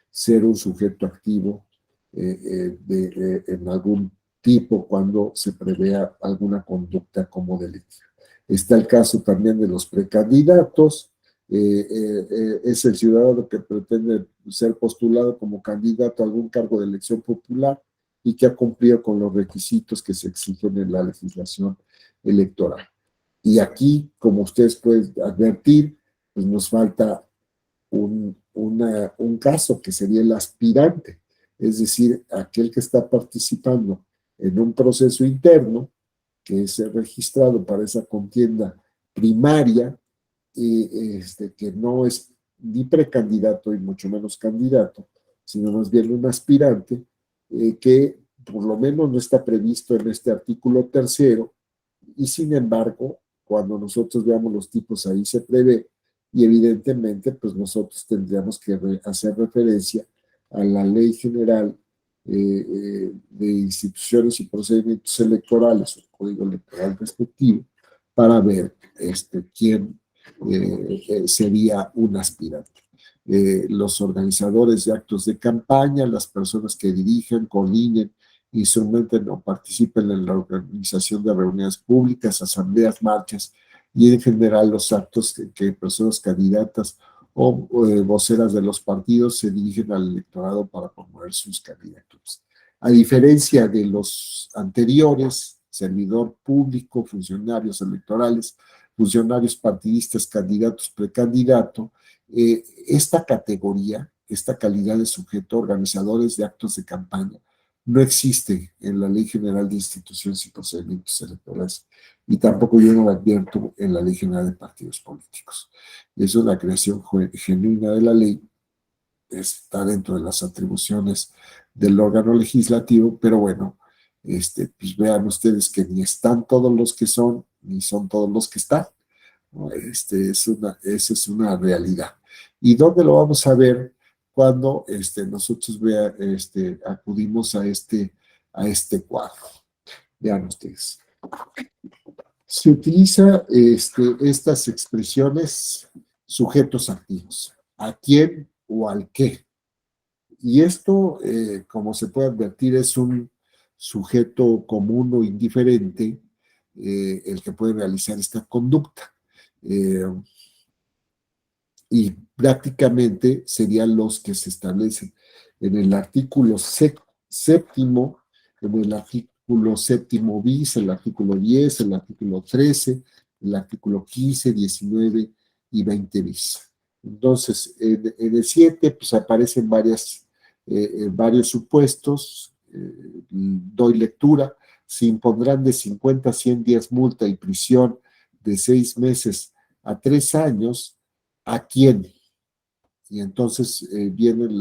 ser un sujeto activo en algún tipo cuando se prevea alguna conducta como delito. Está el caso también de los precandidatos. Es el ciudadano que pretende ser postulado como candidato a algún cargo de elección popular y que ha cumplido con los requisitos que se exigen en la legislación electoral. Y aquí, como ustedes pueden advertir, pues nos falta un caso que sería el aspirante, es decir, aquel que está participando en un proceso interno que es registrado para esa contienda primaria, que no es ni precandidato y mucho menos candidato, sino más bien un aspirante que por lo menos no está previsto en este artículo tercero, y sin embargo, cuando nosotros veamos los tipos ahí se prevé, y evidentemente pues nosotros tendríamos que hacer referencia a la Ley General de Instituciones y Procedimientos Electorales, o el Código Electoral respectivo, para ver quién sería un aspirante. Los organizadores de actos de campaña, las personas que dirigen, coordinen, instrumenten o participen en la organización de reuniones públicas, asambleas, marchas y en general los actos que personas candidatas o voceras de los partidos se dirigen al electorado para promover sus candidaturas. A diferencia de los anteriores, servidor público, funcionarios electorales, funcionarios partidistas, candidatos, precandidato, esta categoría, esta calidad de sujeto, organizadores de actos de campaña, no existe en la Ley General de Instituciones y Procedimientos Electorales y tampoco yo no lo advierto en la Ley General de Partidos Políticos. Eso es la creación genuina de la ley, está dentro de las atribuciones del órgano legislativo, pero bueno, pues vean ustedes que ni están todos los que son, ni son todos los que están. ¿No? Esa es una realidad. ¿Y dónde lo vamos a ver? Cuando nosotros acudimos a este cuadro. Vean ustedes. Se utiliza estas expresiones sujetos activos. ¿A quién o al qué? Y esto, como se puede advertir, es un sujeto común o indiferente el que puede realizar esta conducta. Eh, y prácticamente serían los que se establecen en el artículo séptimo, en el artículo séptimo bis, el artículo 10, el artículo 13, el artículo 15, 19 y 20 bis. Entonces, en el 7 pues aparecen varios supuestos, doy lectura, se impondrán de 50 a 100 días multa y prisión de 6 meses a 3 años. ¿A quién? Y entonces vienen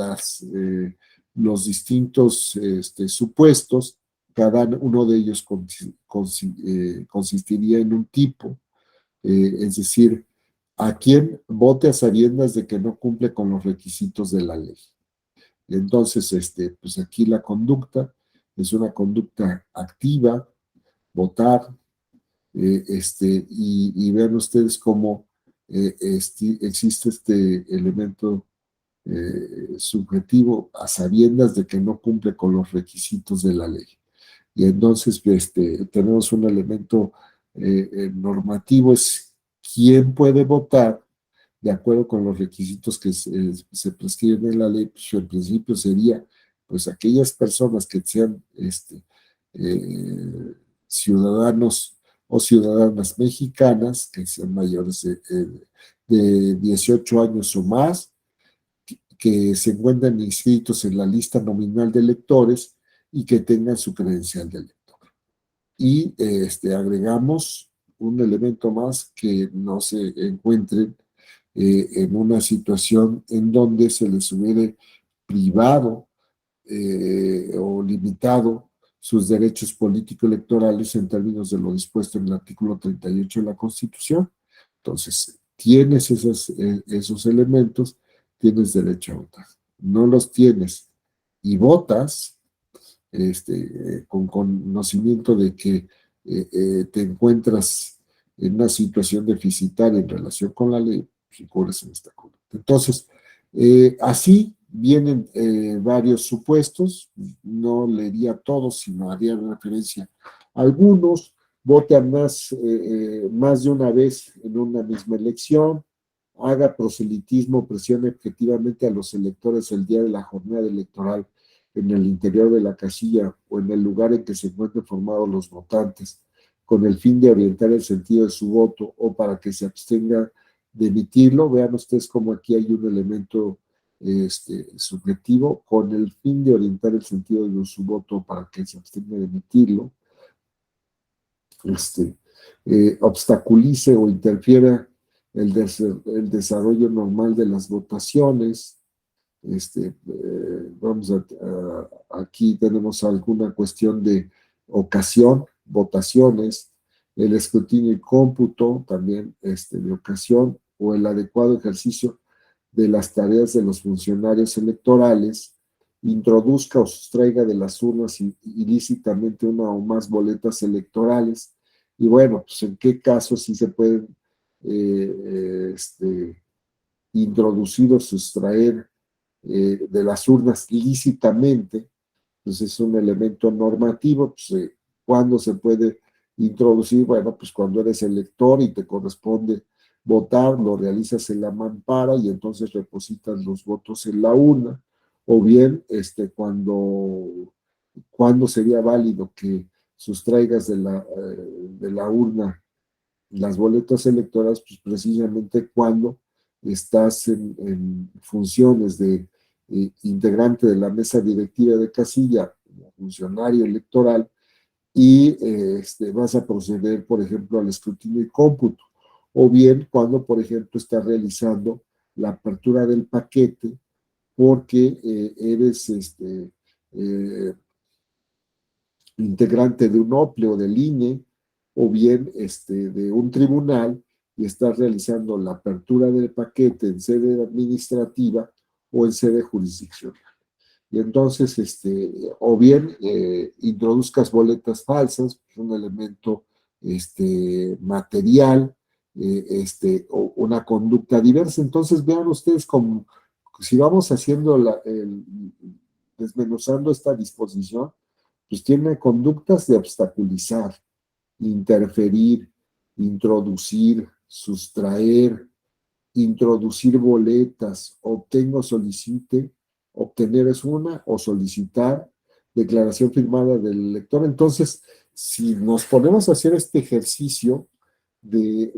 los distintos supuestos, cada uno de ellos consistiría en un tipo, es decir, a quién vote a sabiendas de que no cumple con los requisitos de la ley. Y entonces, pues aquí la conducta es una conducta activa, votar, y vean ustedes cómo existe este elemento subjetivo a sabiendas de que no cumple con los requisitos de la ley. Y entonces tenemos un elemento normativo, es quién puede votar de acuerdo con los requisitos que se prescriben en la ley. Pues en principio sería pues aquellas personas que sean ciudadanos o ciudadanas mexicanas que sean mayores de 18 años o más, que se encuentran inscritos en la lista nominal de electores y que tengan su credencial de elector. Y agregamos un elemento más, que no se encuentren en una situación en donde se les hubiera privado o limitado sus derechos político-electorales en términos de lo dispuesto en el artículo 38 de la Constitución. Entonces, tienes esos elementos, tienes derecho a votar. No los tienes y votas con conocimiento de que te encuentras en una situación deficitaria en relación con la ley, pues incurres en esta conducta. Entonces, así vienen varios supuestos, no leería todos, sino haría referencia a algunos. Votan más de una vez en una misma elección, haga proselitismo, presione objetivamente a los electores el día de la jornada electoral en el interior de la casilla o en el lugar en que se encuentren formados los votantes, con el fin de orientar el sentido de su voto o para que se abstenga de emitirlo. Vean ustedes cómo aquí hay un elemento subjetivo, con el fin de orientar el sentido de su voto para que se abstenga de emitirlo. Obstaculice o interfiera el desarrollo normal de las votaciones. Aquí tenemos alguna cuestión de ocasión, votaciones, el escrutinio y cómputo también de ocasión, o el adecuado ejercicio de las tareas de los funcionarios electorales, introduzca o sustraiga de las urnas ilícitamente una o más boletas electorales. Y bueno, pues en qué casos sí se pueden introducir o sustraer de las urnas lícitamente. Pues es un elemento normativo. Pues, ¿cuándo se puede introducir? Bueno, pues cuando eres elector y te corresponde votar, lo realizas en la mampara y entonces depositas los votos en la urna. O bien, cuando sería válido que sustraigas de la urna las boletas electorales, pues precisamente cuando estás en funciones de integrante de la mesa directiva de casilla, funcionario electoral y vas a proceder, por ejemplo, al escrutinio y cómputo. O bien cuando, por ejemplo, estás realizando la apertura del paquete porque eres integrante de un OPLE o del INE, o bien de un tribunal y estás realizando la apertura del paquete en sede administrativa o en sede jurisdiccional. Y entonces, o bien introduzcas boletas falsas, un elemento material, o una conducta diversa. Entonces, vean ustedes como si vamos haciendo desmenuzando esta disposición, pues tiene conductas de obstaculizar, interferir, introducir, sustraer, introducir boletas, obtengo, solicite, obtener es una, o solicitar, declaración firmada del elector. Entonces, si nos ponemos a hacer este ejercicio de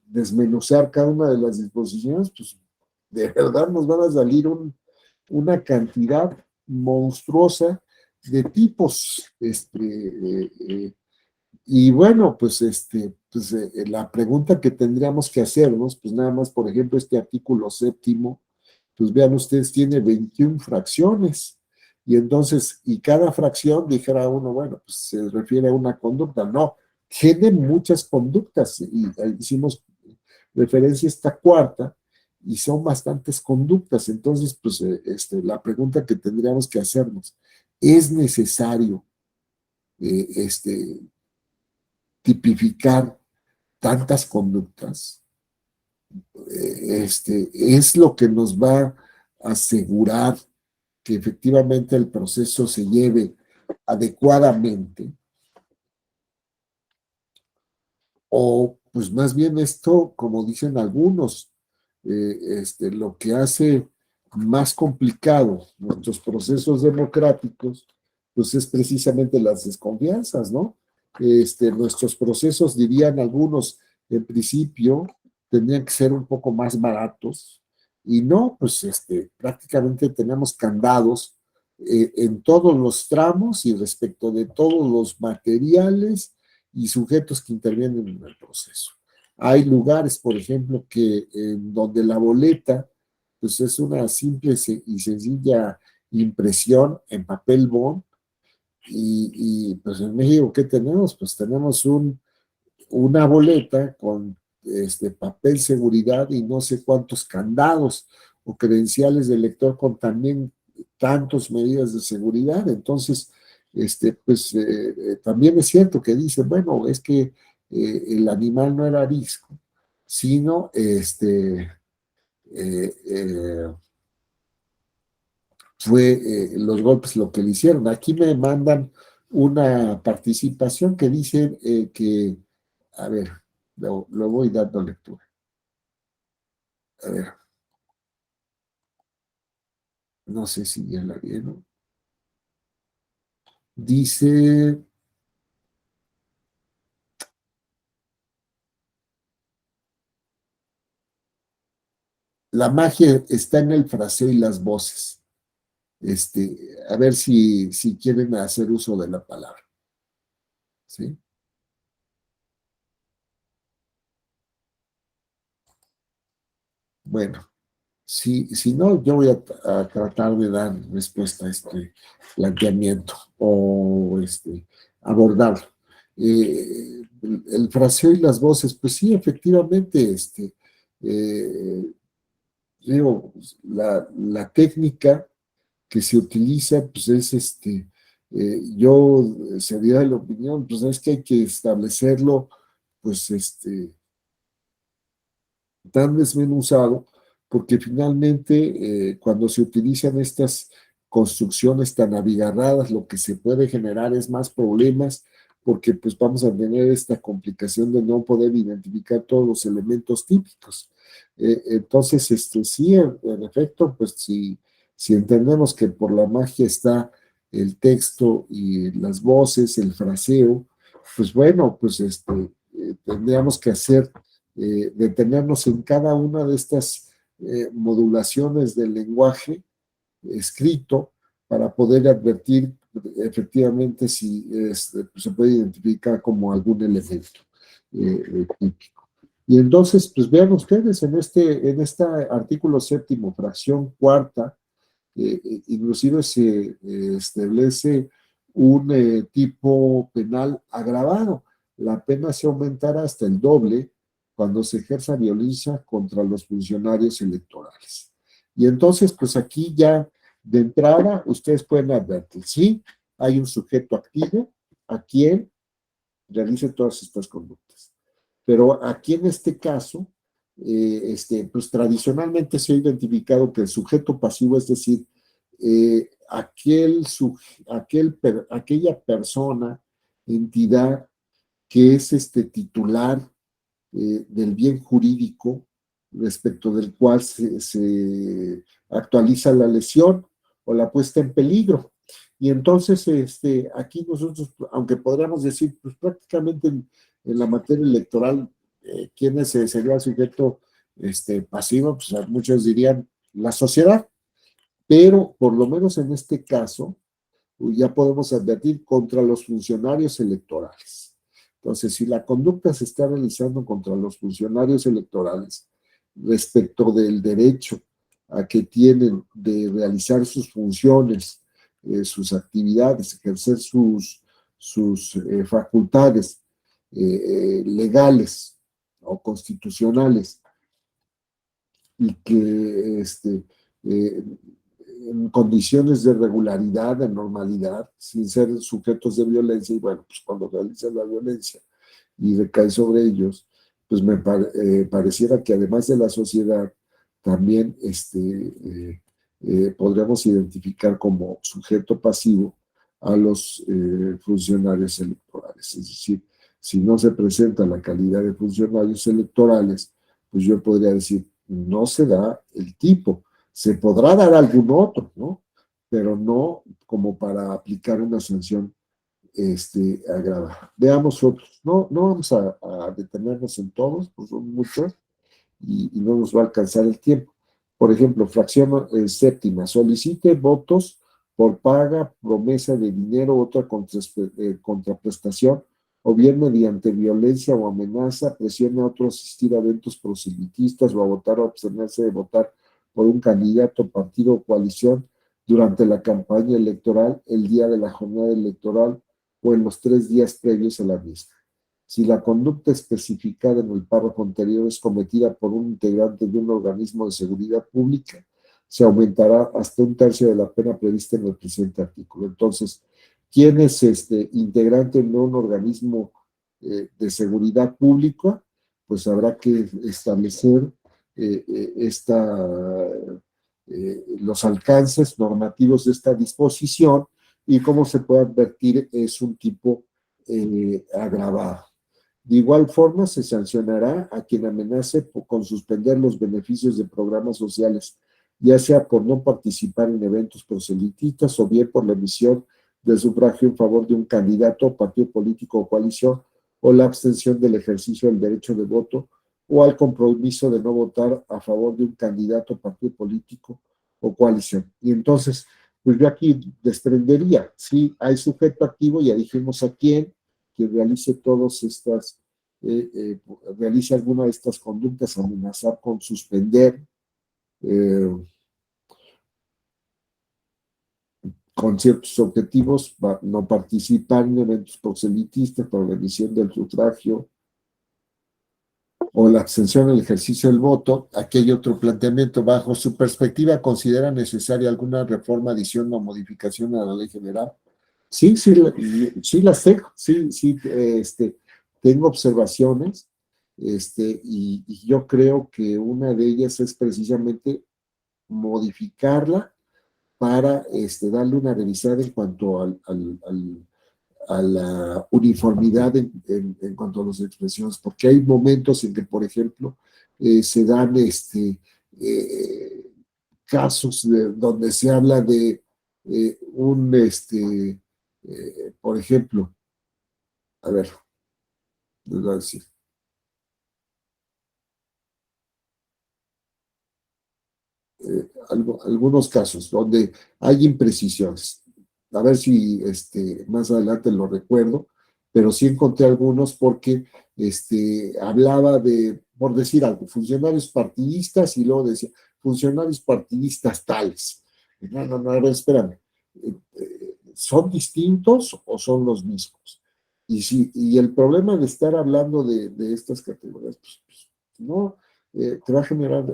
desmenuzar cada una de las disposiciones, pues de verdad nos van a salir una cantidad monstruosa de tipos. Y bueno, la pregunta que tendríamos que hacernos, pues nada más, por ejemplo, este artículo séptimo, pues vean ustedes, tiene 21 fracciones. Y entonces, y cada fracción, dijera uno, bueno, pues se refiere a una conducta. No, tiene muchas conductas. Y hicimos referencia a esta cuarta, y son bastantes conductas. Entonces, pues la pregunta que tendríamos que hacernos, ¿es necesario tipificar tantas conductas? Es lo que nos va a asegurar que efectivamente el proceso se lleve adecuadamente, o pues más bien esto, como dicen algunos, lo que hace más complicado nuestros procesos democráticos, pues es precisamente las desconfianzas, ¿no? Nuestros procesos, dirían algunos, en principio, tendrían que ser un poco más baratos, y no, pues prácticamente tenemos candados en todos los tramos y respecto de todos los materiales y sujetos que intervienen en el proceso. Hay lugares, por ejemplo, que donde la boleta pues es una simple y sencilla impresión en papel bond, pues en México, ¿qué tenemos? Pues tenemos una boleta con papel seguridad y no sé cuántos candados o credenciales del lector con también tantas medidas de seguridad. Entonces, también es cierto que dicen, bueno, es que el animal no era arisco, sino fue los golpes lo que le hicieron. Aquí me mandan una participación que dice que, a ver, lo voy dando lectura. A ver, no sé si ya la vieron. Dice, la magia está en el fraseo y las voces. A ver si quieren hacer uso de la palabra. ¿Sí? Bueno, si no, yo voy a tratar de dar respuesta a este planteamiento o abordarlo. El fraseo y las voces, pues sí, efectivamente, digo, la técnica que se utiliza, pues es yo sería de la opinión, pues es que hay que establecerlo, pues tan desmenuzado, porque finalmente cuando se utilizan estas construcciones tan abigarradas, lo que se puede generar es más problemas, porque pues vamos a tener esta complicación de no poder identificar todos los elementos típicos. Entonces, sí, en efecto, pues si entendemos que por la magia está el texto y las voces, el fraseo, pues bueno, pues tendríamos que hacer detenernos en cada una de estas modulaciones del lenguaje escrito para poder advertir efectivamente si se puede identificar como algún elemento típico. Y entonces, pues vean ustedes, en este artículo séptimo, fracción cuarta, inclusive se establece un tipo penal agravado. La pena se aumentará hasta el doble cuando se ejerza violencia contra los funcionarios electorales. Y entonces, pues aquí ya de entrada, ustedes pueden advertir, sí, hay un sujeto activo a quien realice todas estas conductas. Pero aquí en este caso, pues tradicionalmente se ha identificado que el sujeto pasivo, es decir, aquella persona, entidad que es titular del bien jurídico respecto del cual se actualiza la lesión o la puesta en peligro. Y entonces, aquí nosotros, aunque podríamos decir, pues prácticamente en la materia electoral, ¿quién sería el sujeto pasivo? Pues muchos dirían la sociedad, pero por lo menos en este caso, ya podemos advertir contra los funcionarios electorales. Entonces, si la conducta se está realizando contra los funcionarios electorales respecto del derecho a que tienen de realizar sus funciones, sus actividades, ejercer sus facultades legales o constitucionales, y que eh, en condiciones de regularidad, de normalidad, sin ser sujetos de violencia, y bueno, pues cuando realizan la violencia y recae sobre ellos, pues pareciera que además de la sociedad, también podríamos identificar como sujeto pasivo a los funcionarios electorales. Es decir, si no se presenta la calidad de funcionarios electorales, pues yo podría decir, no se da el tipo. Se podrá dar algún otro, ¿no? Pero no como para aplicar una sanción agravada. Veamos otros. No vamos a detenernos en todos, pues son muchos y no nos va a alcanzar el tiempo. Por ejemplo, fracción séptima, solicite votos por paga, promesa de dinero, otra contraprestación, o bien mediante violencia o amenaza, presione a otro a asistir a eventos proselitistas o a votar o abstenerse de votar por un candidato, partido o coalición durante la campaña electoral, el día de la jornada electoral o en los 3 días previos a la misma. Si la conducta especificada en el párrafo anterior es cometida por un integrante de un organismo de seguridad pública, se aumentará hasta un tercio de la pena prevista en el presente artículo. Entonces, ¿quién es integrante de un organismo de seguridad pública? Pues habrá que establecer los alcances normativos de esta disposición, y cómo se puede advertir es un tipo agravado. De igual forma, se sancionará a quien amenace con suspender los beneficios de programas sociales, ya sea por no participar en eventos proselitistas o bien por la emisión del sufragio en favor de un candidato, partido político o coalición, o la abstención del ejercicio del derecho de voto, o al compromiso de no votar a favor de un candidato, partido político o coalición. Y entonces, pues yo aquí desprendería, si hay sujeto activo, ya dijimos a quién, que realice todas estas, realice alguna de estas conductas, amenazar con suspender, eh, con ciertos objetivos, no participar en eventos proselitistas por la emisión del sufragio o la abstención del ejercicio del voto. Aquí hay otro planteamiento. Bajo su perspectiva, ¿considera necesaria alguna reforma, adición o modificación a la ley general? Sí, sí las tengo, sí, tengo observaciones, y yo creo que una de ellas es precisamente modificarla para darle una revisada en cuanto a la uniformidad en cuanto a las expresiones, porque hay momentos en que, por ejemplo, se dan casos donde se habla de por ejemplo, a ver, les voy a decir, algunos casos donde hay imprecisiones. A ver si más adelante lo recuerdo, pero sí encontré algunos porque hablaba de, por decir algo, funcionarios partidistas y luego decía funcionarios partidistas tales. No, no, no, a ver, espérame. ¿Son distintos o son los mismos? Y el problema de estar hablando de estas categorías, pues no, te va a generar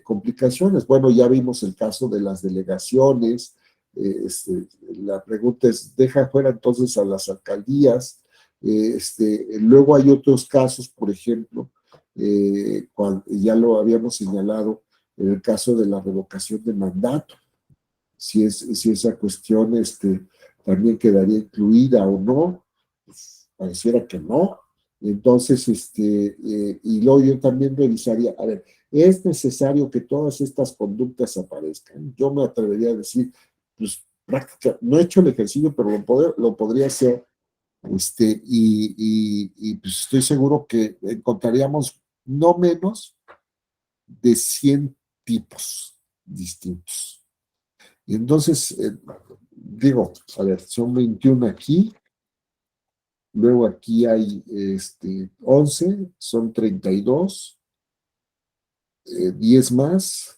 complicaciones. Bueno, ya vimos el caso de las delegaciones. La pregunta es, ¿deja fuera entonces a las alcaldías? Luego hay otros casos, por ejemplo, ya lo habíamos señalado, en el caso de la revocación de mandato, si esa cuestión también quedaría incluida o no, pues pareciera que no. Entonces, y luego yo también revisaría, a ver, ¿es necesario que todas estas conductas aparezcan? Yo me atrevería a decir, pues práctica, no he hecho el ejercicio, pero lo podría hacer, y pues estoy seguro que encontraríamos no menos de 100 tipos distintos. Y entonces, digo, a ver, son 21 aquí, luego aquí hay 11, son 32, 10 más,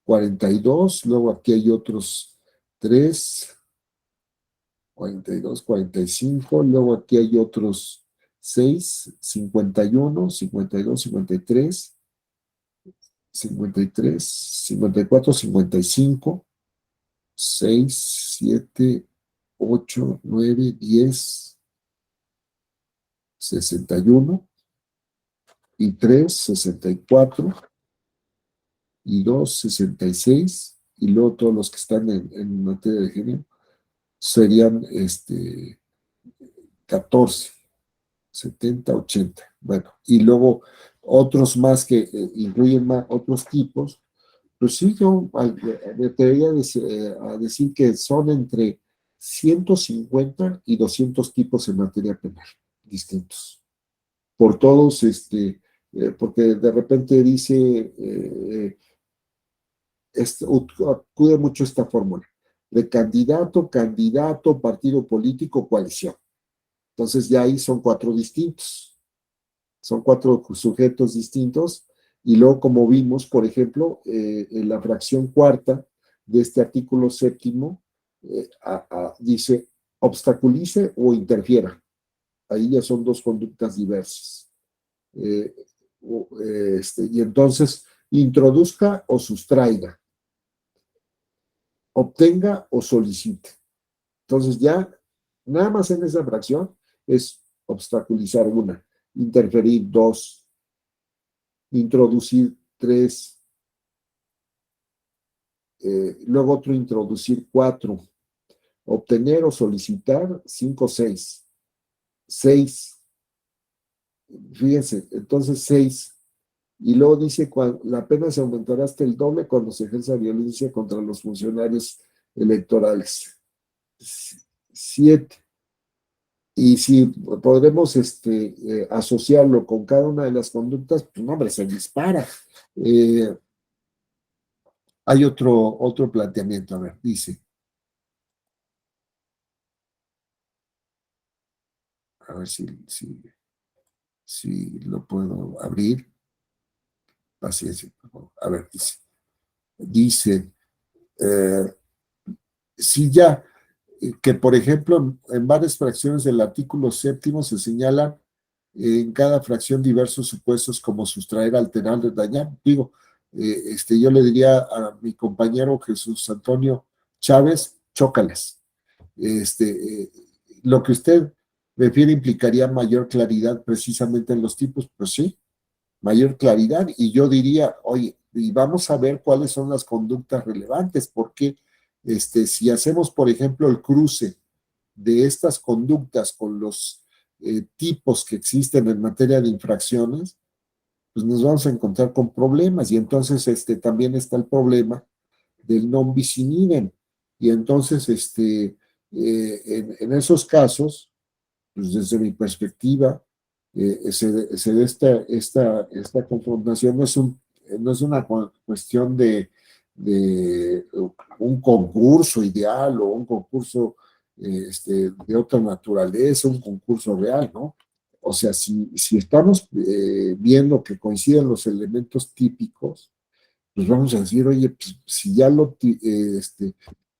42, luego aquí hay otros 3, 42, 45, luego aquí hay otros 6, 51, 52, 53, 53, 54, 55, 6, 7, 8, 9, 10, 61 y 3, 64 y 2, 66 y luego todos los que están en materia de género serían 14, 70, 80. Bueno, y luego otros más que incluyen más otros tipos, pues sí, yo me atrevería a decir que son entre 150 y 200 tipos en materia penal distintos. Por todos, porque de repente dice, acude mucho esta fórmula de candidato, candidato, partido político, coalición. Entonces ya ahí son 4 distintos, son 4 sujetos distintos, y luego como vimos, por ejemplo, en la fracción cuarta de este artículo séptimo, dice obstaculice o interfiera. Ahí ya son 2 conductas diversas. Y entonces introduzca o sustraiga, obtenga o solicite. Entonces ya, nada más en esa fracción es obstaculizar 1, interferir 2, introducir 3, luego otro introducir 4, obtener o solicitar 5, 6, 6, fíjense, entonces 6. Y luego dice, la pena se aumentará hasta el doble cuando se ejerza violencia contra los funcionarios electorales. 7. Y si podremos asociarlo con cada una de las conductas, pues no, hombre, se dispara. Hay otro planteamiento, a ver, dice. A ver si lo puedo abrir. Paciencia, por favor. A ver, dice, si ya, que por ejemplo, en varias fracciones del artículo séptimo se señalan en cada fracción diversos supuestos como sustraer, alterar, dañar. Digo, yo le diría a mi compañero Jesús Antonio Chávez, chócalas. Lo que usted refiere implicaría mayor claridad precisamente en los tipos, pues sí, mayor claridad, y yo diría, oye, y vamos a ver cuáles son las conductas relevantes, porque si hacemos, por ejemplo, el cruce de estas conductas con los tipos que existen en materia de infracciones, pues nos vamos a encontrar con problemas, y entonces también está el problema del non bis in idem, y entonces en esos casos, pues desde mi perspectiva, se da esta confrontación, no es una cuestión de un concurso ideal o un concurso de otra naturaleza, un concurso real, ¿no? O sea, si estamos viendo que coinciden los elementos típicos, pues vamos a decir, oye, pues, si ya lo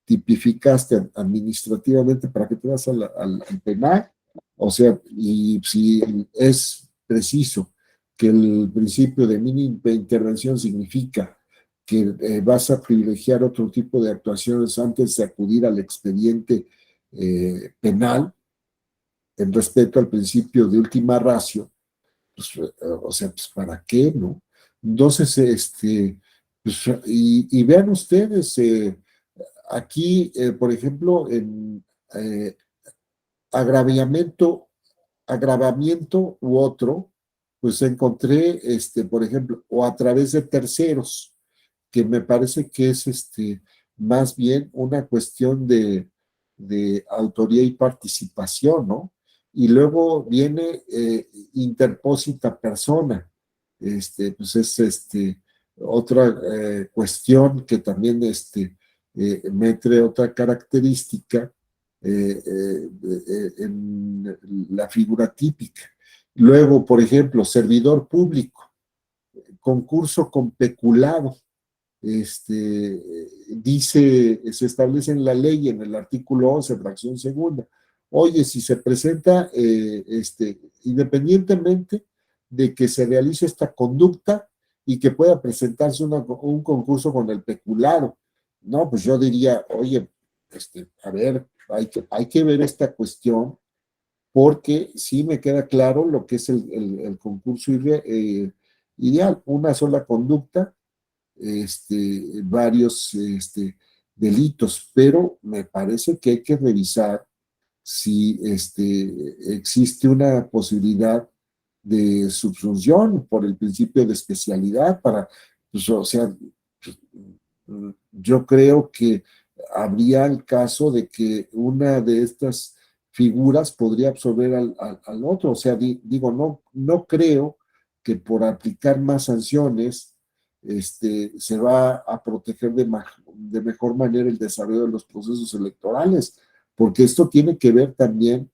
tipificaste administrativamente, ¿para qué te vas al penal? O sea, y si es preciso que el principio de mínima intervención significa que vas a privilegiar otro tipo de actuaciones antes de acudir al expediente penal, en respeto al principio de última ratio, pues, o sea, pues ¿para qué, no? Entonces, pues, y vean ustedes, aquí, por ejemplo, en eh, agraviamiento, agravamiento u otro, pues encontré, por ejemplo, o a través de terceros, que me parece que es más bien una cuestión de autoría y participación, ¿no? Y luego viene interpósita persona, pues es otra cuestión que también mete otra característica en la figura típica. Luego, por ejemplo, servidor público, concurso con peculado, se establece en la ley, en el artículo 11, fracción segunda. Oye, si se presenta, independientemente de que se realice esta conducta y que pueda presentarse un concurso con el peculado, no, pues yo diría, oye, a ver, hay que ver esta cuestión porque sí me queda claro lo que es el concurso ideal, una sola conducta, varios delitos, pero me parece que hay que revisar si existe una posibilidad de subsunción por el principio de especialidad para, pues, o sea, pues, yo creo que habría el caso de que una de estas figuras podría absorber al otro, o sea, digo, no creo que por aplicar más sanciones se va a proteger de mejor manera el desarrollo de los procesos electorales, porque esto tiene que ver también,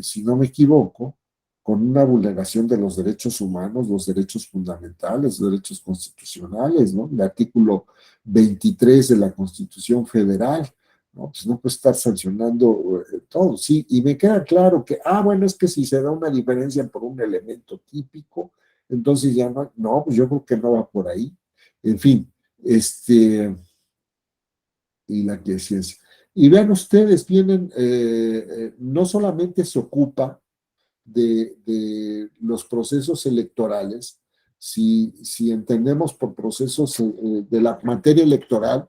si no me equivoco, con una vulneración de los derechos humanos, los derechos fundamentales, los derechos constitucionales, ¿no? El artículo 23 de la Constitución Federal, ¿no? Pues no puede estar sancionando todo, sí, y me queda claro que, bueno, es que si se da una diferencia por un elemento típico, entonces ya no, pues yo creo que no va por ahí. En fin, y la quiescencia. Y vean ustedes, no solamente se ocupa los procesos electorales, si entendemos por procesos de la materia electoral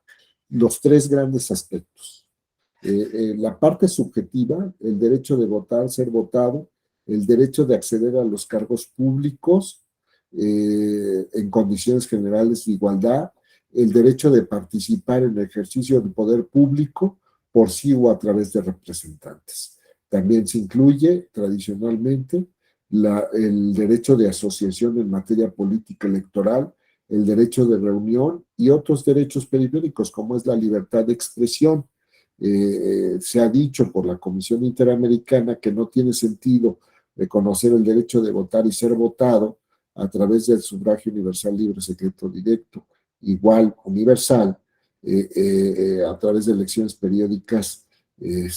los tres grandes aspectos. La parte subjetiva, el derecho de votar, ser votado, el derecho de acceder a los cargos públicos en condiciones generales de igualdad, el derecho de participar en el ejercicio del poder público por sí o a través de representantes. También se incluye tradicionalmente el derecho de asociación en materia política electoral, el derecho de reunión y otros derechos periféricos como es la libertad de expresión. Se ha dicho por la Comisión Interamericana que no tiene sentido reconocer el derecho de votar y ser votado a través del sufragio universal, libre, secreto, directo, igual, universal, a través de elecciones periódicas, eh,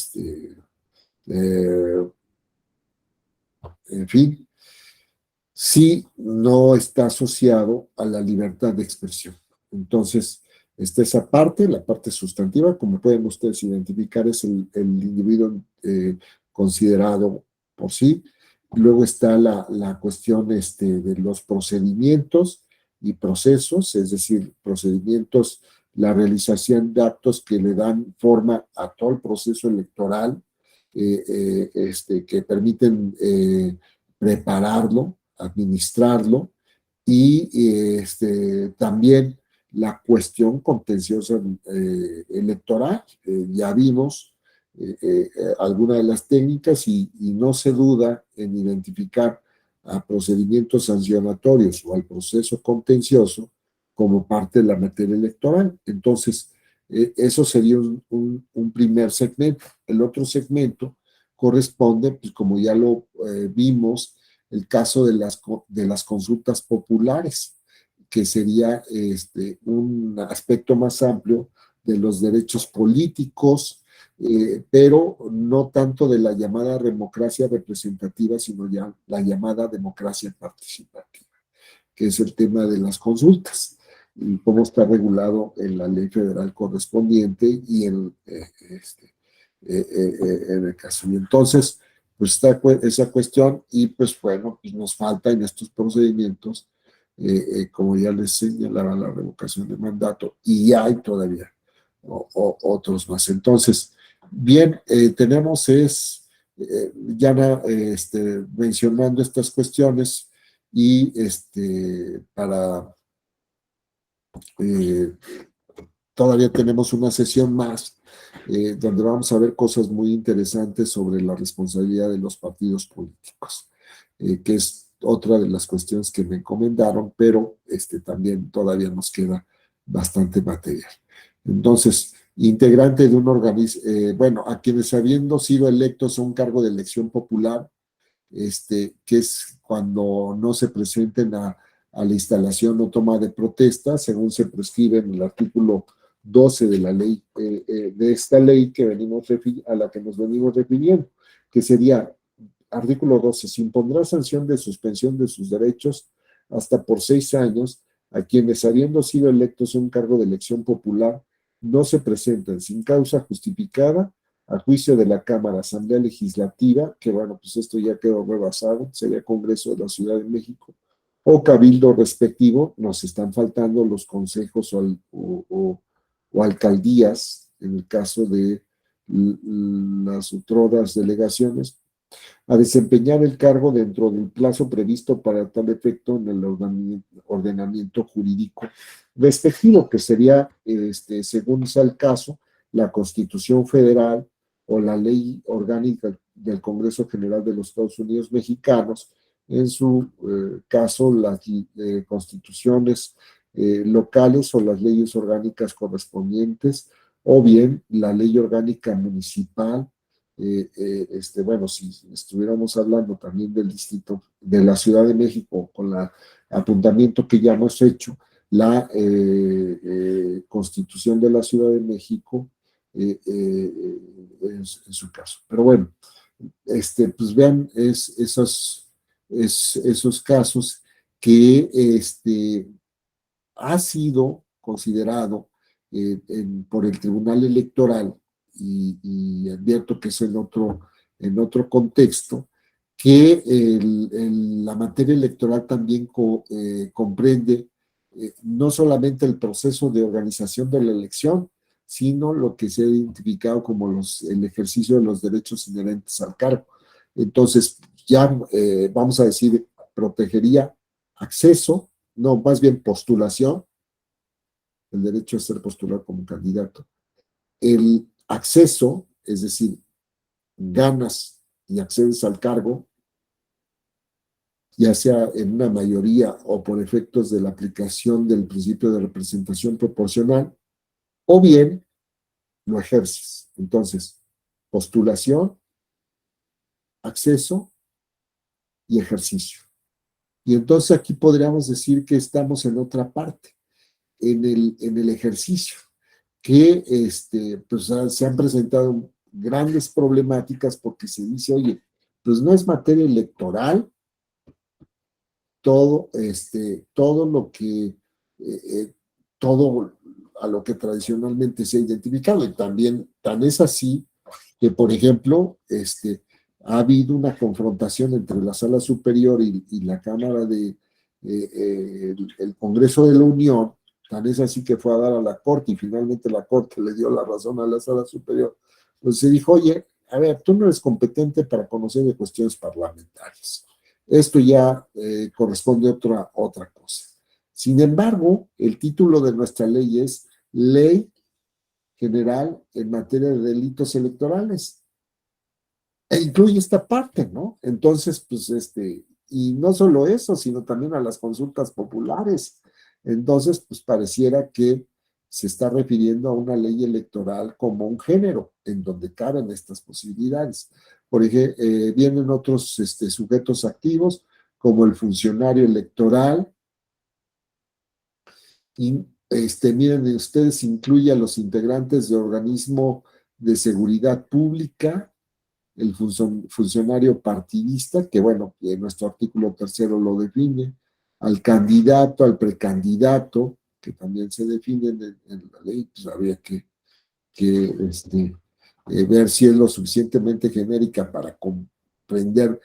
en fin, si no está asociado a la libertad de expresión. Entonces, está esa parte, la parte sustantiva, como pueden ustedes identificar, es el individuo considerado por sí. Luego está la cuestión de los procedimientos y procesos, es decir, procedimientos, la realización de actos que le dan forma a todo el proceso electoral, que permiten prepararlo, administrarlo y también la cuestión contenciosa electoral. Ya vimos algunas de las técnicas y no se duda en identificar a procedimientos sancionatorios o al proceso contencioso como parte de la materia electoral. Entonces, eso sería un primer segmento. El otro segmento corresponde, pues como ya lo vimos, el caso de las consultas populares, que sería un aspecto más amplio de los derechos políticos, pero no tanto de la llamada democracia representativa, sino ya la llamada democracia participativa, que es el tema de las consultas y cómo está regulado en la ley federal correspondiente y en el caso. Y entonces, pues está esa cuestión y pues bueno, pues nos falta en estos procedimientos, como ya les señalaba, la revocación de mandato y hay todavía otros más. Entonces, bien, tenemos ya mencionando estas cuestiones y para eh, todavía tenemos una sesión más donde vamos a ver cosas muy interesantes sobre la responsabilidad de los partidos políticos, que es otra de las cuestiones que me encomendaron, pero también todavía nos queda bastante material. Entonces, integrante de un organismo, bueno, a quienes habiendo sido electos a un cargo de elección popular, que es cuando no se presenten a la instalación o toma de protesta, según se prescribe en el artículo 12 de la ley, de esta ley a la que nos venimos refiriendo, que sería artículo 12, se impondrá sanción de suspensión de sus derechos hasta por 6 años a quienes, habiendo sido electos a un cargo de elección popular, no se presenten sin causa justificada a juicio de la Cámara, Asamblea Legislativa, que bueno, pues esto ya quedó rebasado, sería Congreso de la Ciudad de México, o Cabildo respectivo, nos están faltando los consejos o alcaldías, en el caso de las otras delegaciones, a desempeñar el cargo dentro del plazo previsto para tal efecto en el ordenamiento jurídico respectivo, que sería, según sea el caso, la Constitución Federal o la Ley Orgánica del Congreso General de los Estados Unidos Mexicanos, en su caso, las constituciones locales o las leyes orgánicas correspondientes, o bien la ley orgánica municipal. Bueno, si estuviéramos hablando también del distrito de la Ciudad de México, con el apuntamiento que ya hemos hecho, la Constitución de la Ciudad de México en su caso. Pero bueno, pues vean esos casos que ha sido considerado por el Tribunal Electoral, y advierto que es en otro contexto, que la materia electoral también comprende no solamente el proceso de organización de la elección, sino lo que se ha identificado como el ejercicio de los derechos inherentes al cargo. Entonces, ya vamos a decir, protegería acceso, no, más bien postulación, el derecho a ser postulado como candidato, el acceso, es decir, ganas y accedes al cargo, ya sea en una mayoría o por efectos de la aplicación del principio de representación proporcional, o bien lo ejerces. Entonces, postulación, acceso y ejercicio. Y entonces aquí podríamos decir que estamos en otra parte, en el ejercicio, que pues se han presentado grandes problemáticas porque se dice, oye, pues no es materia electoral todo, todo lo que, todo a lo que tradicionalmente se ha identificado. Y también, tan es así que, por ejemplo, ha habido una confrontación entre la Sala Superior y la Cámara el Congreso de la Unión, tan es así que fue a dar a la Corte y finalmente la Corte le dio la razón a la Sala Superior. Entonces se dijo, oye, a ver, tú no eres competente para conocer de cuestiones parlamentarias. Esto ya corresponde a otra cosa. Sin embargo, el título de nuestra ley es Ley General en materia de delitos electorales. E incluye esta parte, ¿no? Entonces, pues y no solo eso, sino también a las consultas populares. Entonces, pues pareciera que se está refiriendo a una ley electoral como un género en donde caben estas posibilidades. Por ejemplo, vienen otros sujetos activos como el funcionario electoral y miren ustedes, incluye a los integrantes de organismo de seguridad pública, el funcionario partidista, que bueno, nuestro artículo tercero lo define, al candidato, al precandidato, que también se definen en la ley, pues habría que ver si es lo suficientemente genérica para comprender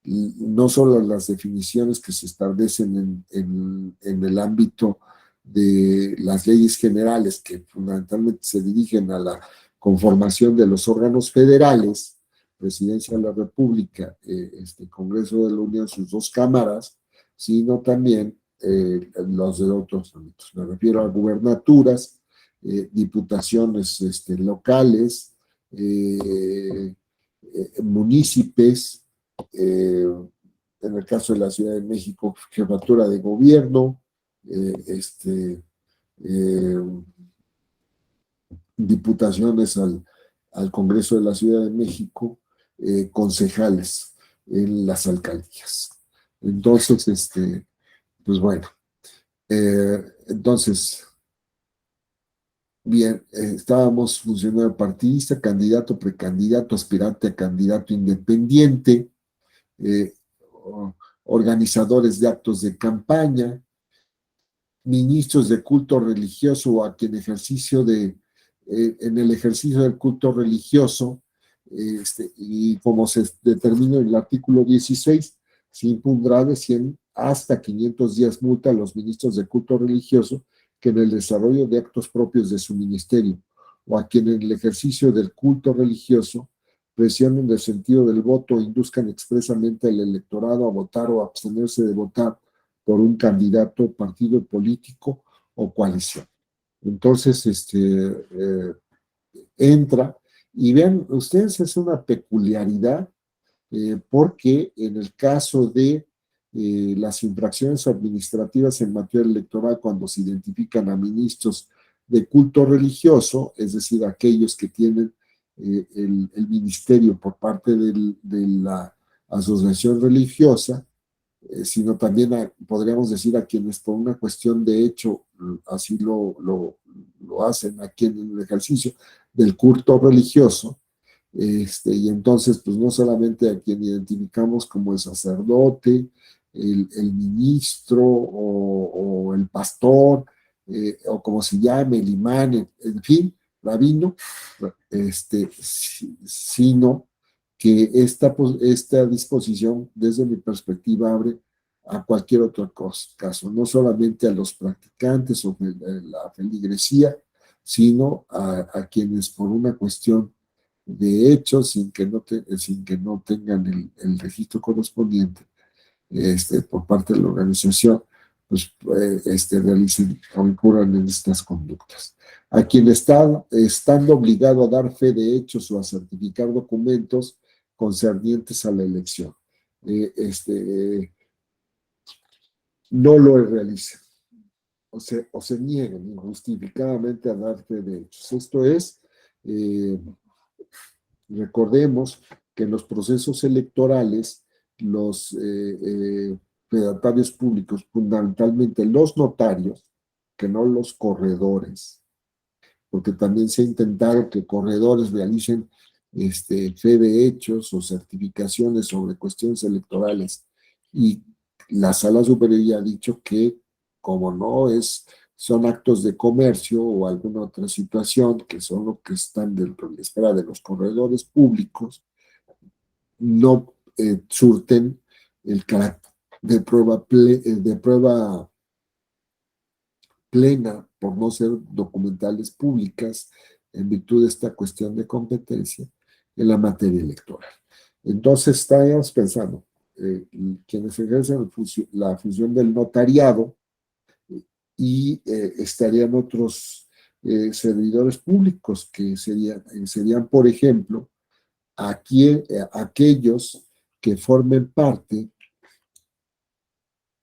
no solo las definiciones que se establecen en el ámbito de las leyes generales, que fundamentalmente se dirigen a la conformación de los órganos federales, Presidencia de la República, Congreso de la Unión, sus dos cámaras, sino también los de otros ámbitos. Me refiero a gubernaturas, diputaciones locales, municipios, en el caso de la Ciudad de México, jefatura de gobierno, eh, diputaciones al Congreso de la Ciudad de México, concejales en las alcaldías. Entonces, pues bueno, entonces, bien, estábamos funcionario partidista, candidato, precandidato, aspirante a candidato independiente, eh, organizadores de actos de campaña, ministros de culto religioso o a quien en el ejercicio del culto religioso, y como se determina en el artículo 16, se impondrá de 100 hasta 500 días multa a los ministros de culto religioso que en el desarrollo de actos propios de su ministerio o a quien en el ejercicio del culto religioso presionen el sentido del voto o induzcan expresamente al electorado a votar o a abstenerse de votar por un candidato, partido político o coalición. Entonces, entra y vean, ustedes es una peculiaridad porque en el caso de las infracciones administrativas en materia electoral, cuando se identifican a ministros de culto religioso, es decir, aquellos que tienen el ministerio por parte de la asociación religiosa, sino también podríamos decir a quienes por una cuestión de hecho así lo hacen aquí en el ejercicio del culto religioso, y entonces pues no solamente a quien identificamos como el sacerdote, el ministro o el pastor, o como se llame, el imán, en fin, rabino, sino que esta disposición, desde mi perspectiva, abre a cualquier otro caso, no solamente a los practicantes o la feligresía, sino a quienes por una cuestión de hecho, sin que no tengan el registro correspondiente por parte de la organización, pues realicen o incurran en estas conductas. A quien estando obligado a dar fe de hechos o a certificar documentos concernientes a la elección. No lo realiza o se niegan injustificadamente a dar fe de hechos. Esto es, recordemos que en los procesos electorales, los fedatarios públicos, fundamentalmente los notarios, que no los corredores, porque también se ha intentado que corredores realicen fe de hechos o certificaciones sobre cuestiones electorales. Y la Sala Superior ya ha dicho que, como no son actos de comercio o alguna otra situación, que son lo que están dentro de la esfera de los corredores públicos, no surten el carácter de prueba plena por no ser documentales públicas en virtud de esta cuestión de competencia en la materia electoral. Entonces, estábamos pensando, quienes ejercen la función del notariado y estarían otros servidores públicos que serían, por ejemplo, aquellos que formen parte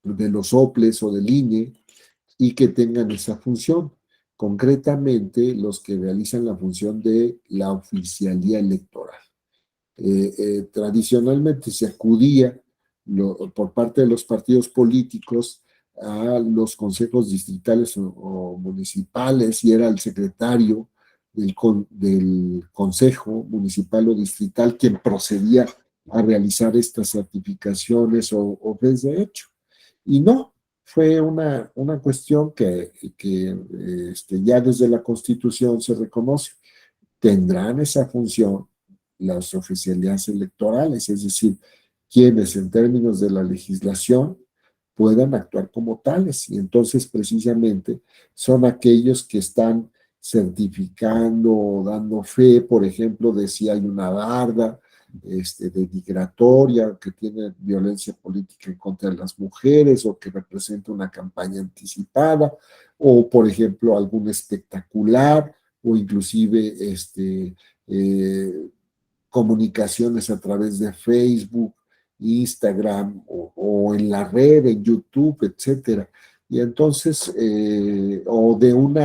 de los OPLES o del INE, y que tengan esa función. Concretamente, los que realizan la función de la oficialía electoral. Tradicionalmente se acudía por parte de los partidos políticos a los consejos distritales o municipales y era el secretario del consejo municipal o distrital quien procedía a realizar estas certificaciones o de hecho. Y no, fue una cuestión que ya desde la Constitución se reconoce. Tendrán esa función las oficialías electorales, es decir, quienes en términos de la legislación puedan actuar como tales. Y entonces precisamente son aquellos que están certificando o dando fe, por ejemplo, de si hay una barda denigratoria, que tiene violencia política en contra de las mujeres o que representa una campaña anticipada, o por ejemplo algún espectacular o inclusive comunicaciones a través de Facebook, Instagram o en la red, en YouTube, etcétera. Y entonces, o de un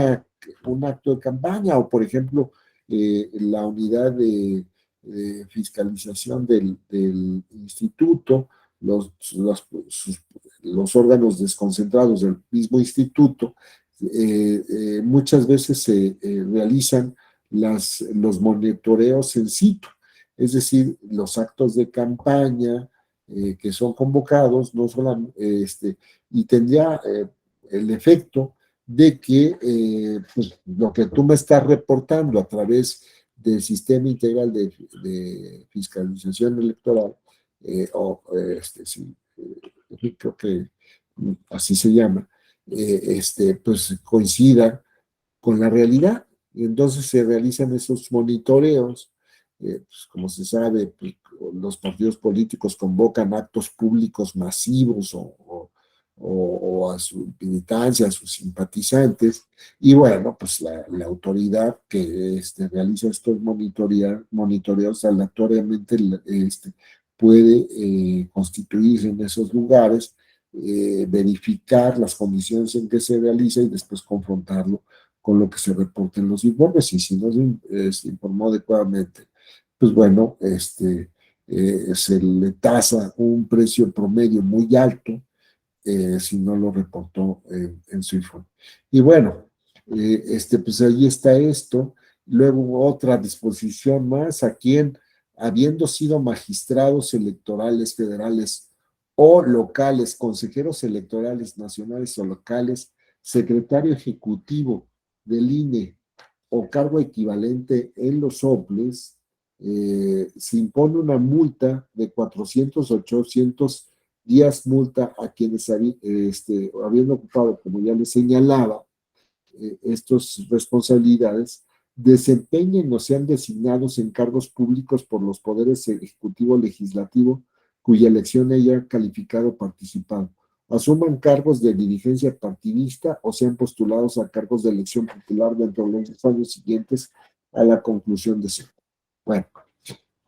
acto de campaña, o por ejemplo, la unidad de fiscalización del instituto, los órganos desconcentrados del mismo instituto, muchas veces se realizan los monitoreos en situ, es decir, los actos de campaña que son convocados, no solamente, y tendría el efecto de que pues, lo que tú me estás reportando a través del sistema integral de fiscalización electoral, sí, creo que así se llama, pues coincida con la realidad. Y entonces se realizan esos monitoreos. Pues, como se sabe, pues, los partidos políticos convocan actos públicos masivos o a su militancia, a sus simpatizantes, y bueno, pues la autoridad que realiza estos monitoreos aleatoriamente puede constituirse en esos lugares, verificar las condiciones en que se realiza y después confrontarlo con lo que se reporta en los informes, y si no se informó adecuadamente, pues bueno, se le tasa un precio promedio muy alto si no lo reportó en su informe. Y bueno, pues ahí está esto. Luego otra disposición más, a quien, habiendo sido magistrados electorales federales o locales, consejeros electorales nacionales o locales, secretario ejecutivo del INE o cargo equivalente en los OPLES, se impone una multa de 400 a 800 días multa a quienes habiendo ocupado, como ya les señalaba, estas responsabilidades, desempeñen o sean designados en cargos públicos por los poderes ejecutivo, legislativo, cuya elección haya calificado o participado, asuman cargos de dirigencia partidista o sean postulados a cargos de elección popular dentro de los años siguientes a la conclusión de su. Bueno,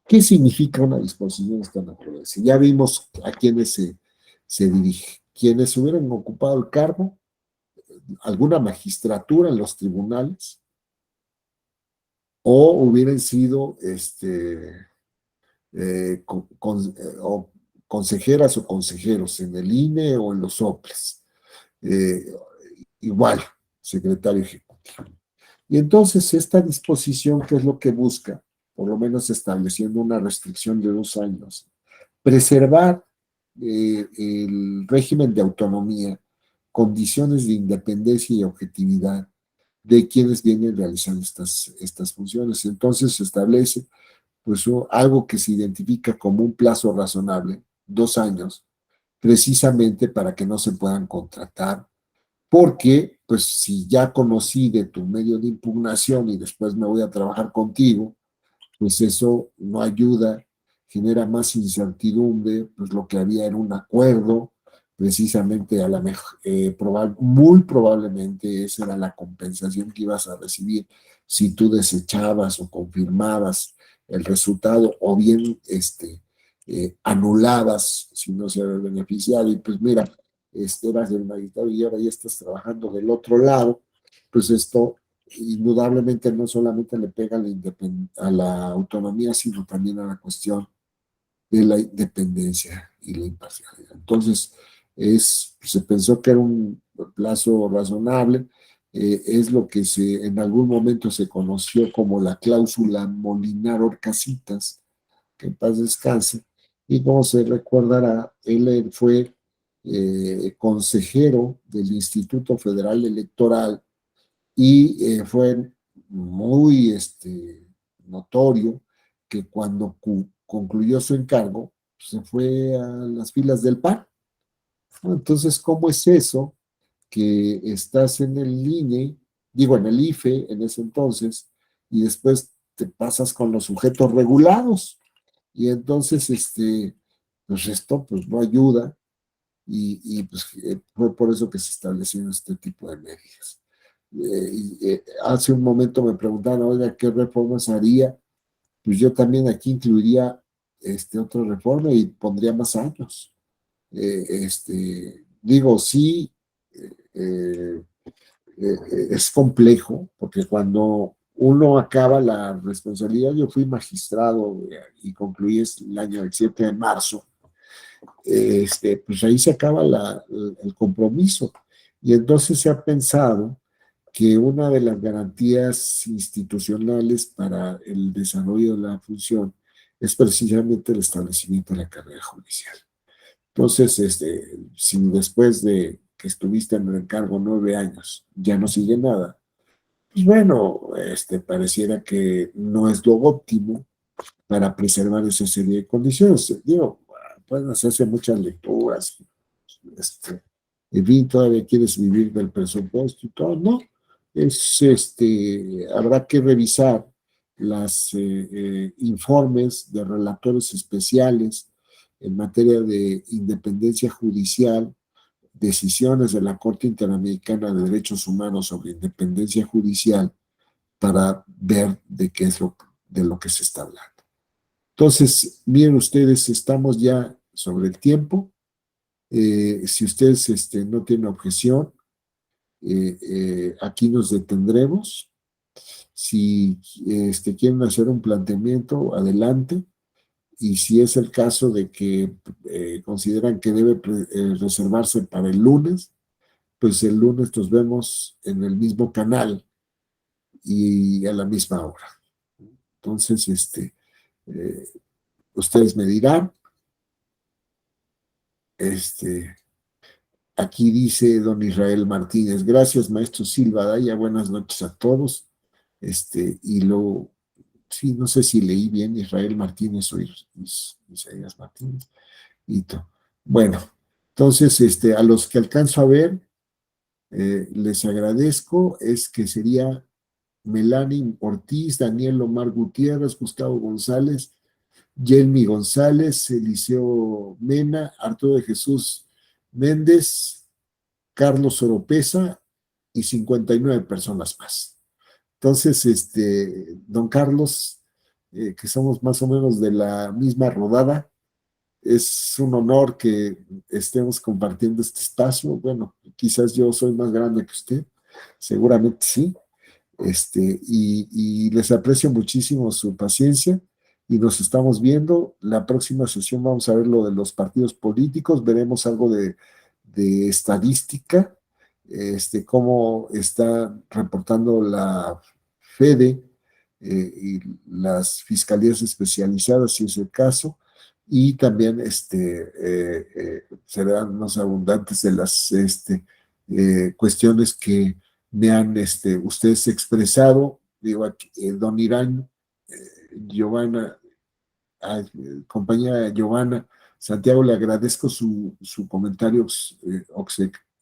¿qué significa una disposición de esta naturaleza? Ya vimos a quienes se dirige. Quienes hubieran ocupado el cargo, alguna magistratura en los tribunales, o hubieran sido o consejeras o consejeros en el INE o en los OPLES. Igual, secretario ejecutivo. Y entonces esta disposición, ¿qué es lo que busca? Por lo menos estableciendo una restricción de 2 años, preservar el régimen de autonomía, condiciones de independencia y objetividad de quienes vienen realizando estas funciones. Entonces se establece pues algo que se identifica como un plazo razonable, 2 años, precisamente para que no se puedan contratar, porque pues si ya conocí de tu medio de impugnación y después me voy a trabajar contigo, pues eso no ayuda, genera más incertidumbre, pues lo que había era un acuerdo, precisamente a la mejor, muy probablemente esa era la compensación que ibas a recibir si tú desechabas o confirmabas el resultado o bien anulabas si no se había beneficiado. Y pues mira, eras del magistrado y ahora ya estás trabajando del otro lado, pues esto indudablemente no solamente le pega a a la autonomía, sino también a la cuestión de la independencia y la imparcialidad. Entonces, se pensó que era un plazo razonable, es lo que en algún momento se conoció como la cláusula Molinar Orcasitas, que en paz descanse, y como se recordará, él fue consejero del Instituto Federal Electoral y fue muy notorio que cuando concluyó su encargo, se fue a las filas del PAN. Entonces, ¿cómo es eso que estás en el INE, digo, en el IFE en ese entonces, y después te pasas con los sujetos regulados? Y entonces, pues esto pues no ayuda y pues fue por eso que se establecieron este tipo de medidas. Hace un momento me preguntaban, oiga, ¿qué reformas haría? Pues yo también aquí incluiría otra reforma y pondría más años. Digo, sí, eh, es complejo, porque cuando uno acaba la responsabilidad, yo fui magistrado y concluí el año del 7 de marzo, pues ahí se acaba el compromiso. Y entonces se ha pensado que una de las garantías institucionales para el desarrollo de la función es precisamente el establecimiento de la carrera judicial. Entonces, si después de que estuviste en el encargo 9 años ya no sigue nada, pues bueno, pareciera que no es lo óptimo para preservar esa serie de condiciones. Digo, pueden hacerse muchas lecturas, en fin, todavía quieres vivir del presupuesto y todo, no, habrá que revisar los informes de relatores especiales en materia de independencia judicial, decisiones de la Corte Interamericana de Derechos Humanos sobre independencia judicial para ver de qué es de lo que se está hablando. Entonces, miren ustedes, estamos ya sobre el tiempo. Si ustedes no tienen objeción, aquí nos detendremos. Si quieren hacer un planteamiento, adelante. Y si es el caso de que consideran que debe reservarse para el lunes, pues el lunes nos vemos en el mismo canal y a la misma hora. Entonces, eh, ustedes me dirán, aquí dice don Israel Martínez, gracias maestro Silva Daya, buenas noches a todos. Y luego, sí, no sé si leí bien Israel Martínez o Isaías Martínez. Bueno, entonces, a los que alcanzo a ver, les agradezco, es que sería Melanie Ortiz, Daniel Omar Gutiérrez, Gustavo González, Jelmi González, Eliseo Mena, Arturo de Jesús Méndez, Carlos Oropesa y 59 personas más. Entonces, don Carlos, que somos más o menos de la misma rodada, es un honor que estemos compartiendo este espacio. Bueno, quizás yo soy más grande que usted, seguramente sí, y les aprecio muchísimo su paciencia y nos estamos viendo. La próxima sesión vamos a ver lo de los partidos políticos, veremos algo de estadística, cómo está reportando la FEDE y las fiscalías especializadas, si es el caso, y también serán más abundantes de las cuestiones que me han ustedes expresado. Digo, aquí, don Irán, Giovanna, compañera Giovanna, Santiago, le agradezco su comentario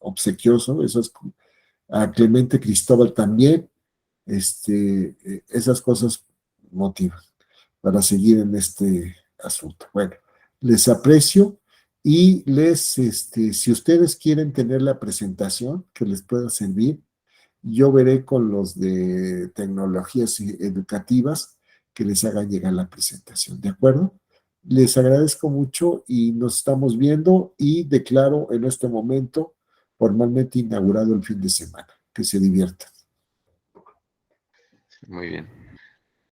obsequioso, eso es, a Clemente Cristóbal también, esas cosas motivan para seguir en este asunto. Bueno, les aprecio y si ustedes quieren tener la presentación que les pueda servir, yo veré con los de tecnologías educativas que les hagan llegar la presentación, ¿de acuerdo? Les agradezco mucho y nos estamos viendo y declaro en este momento formalmente inaugurado el fin de semana. Que se diviertan. Muy bien.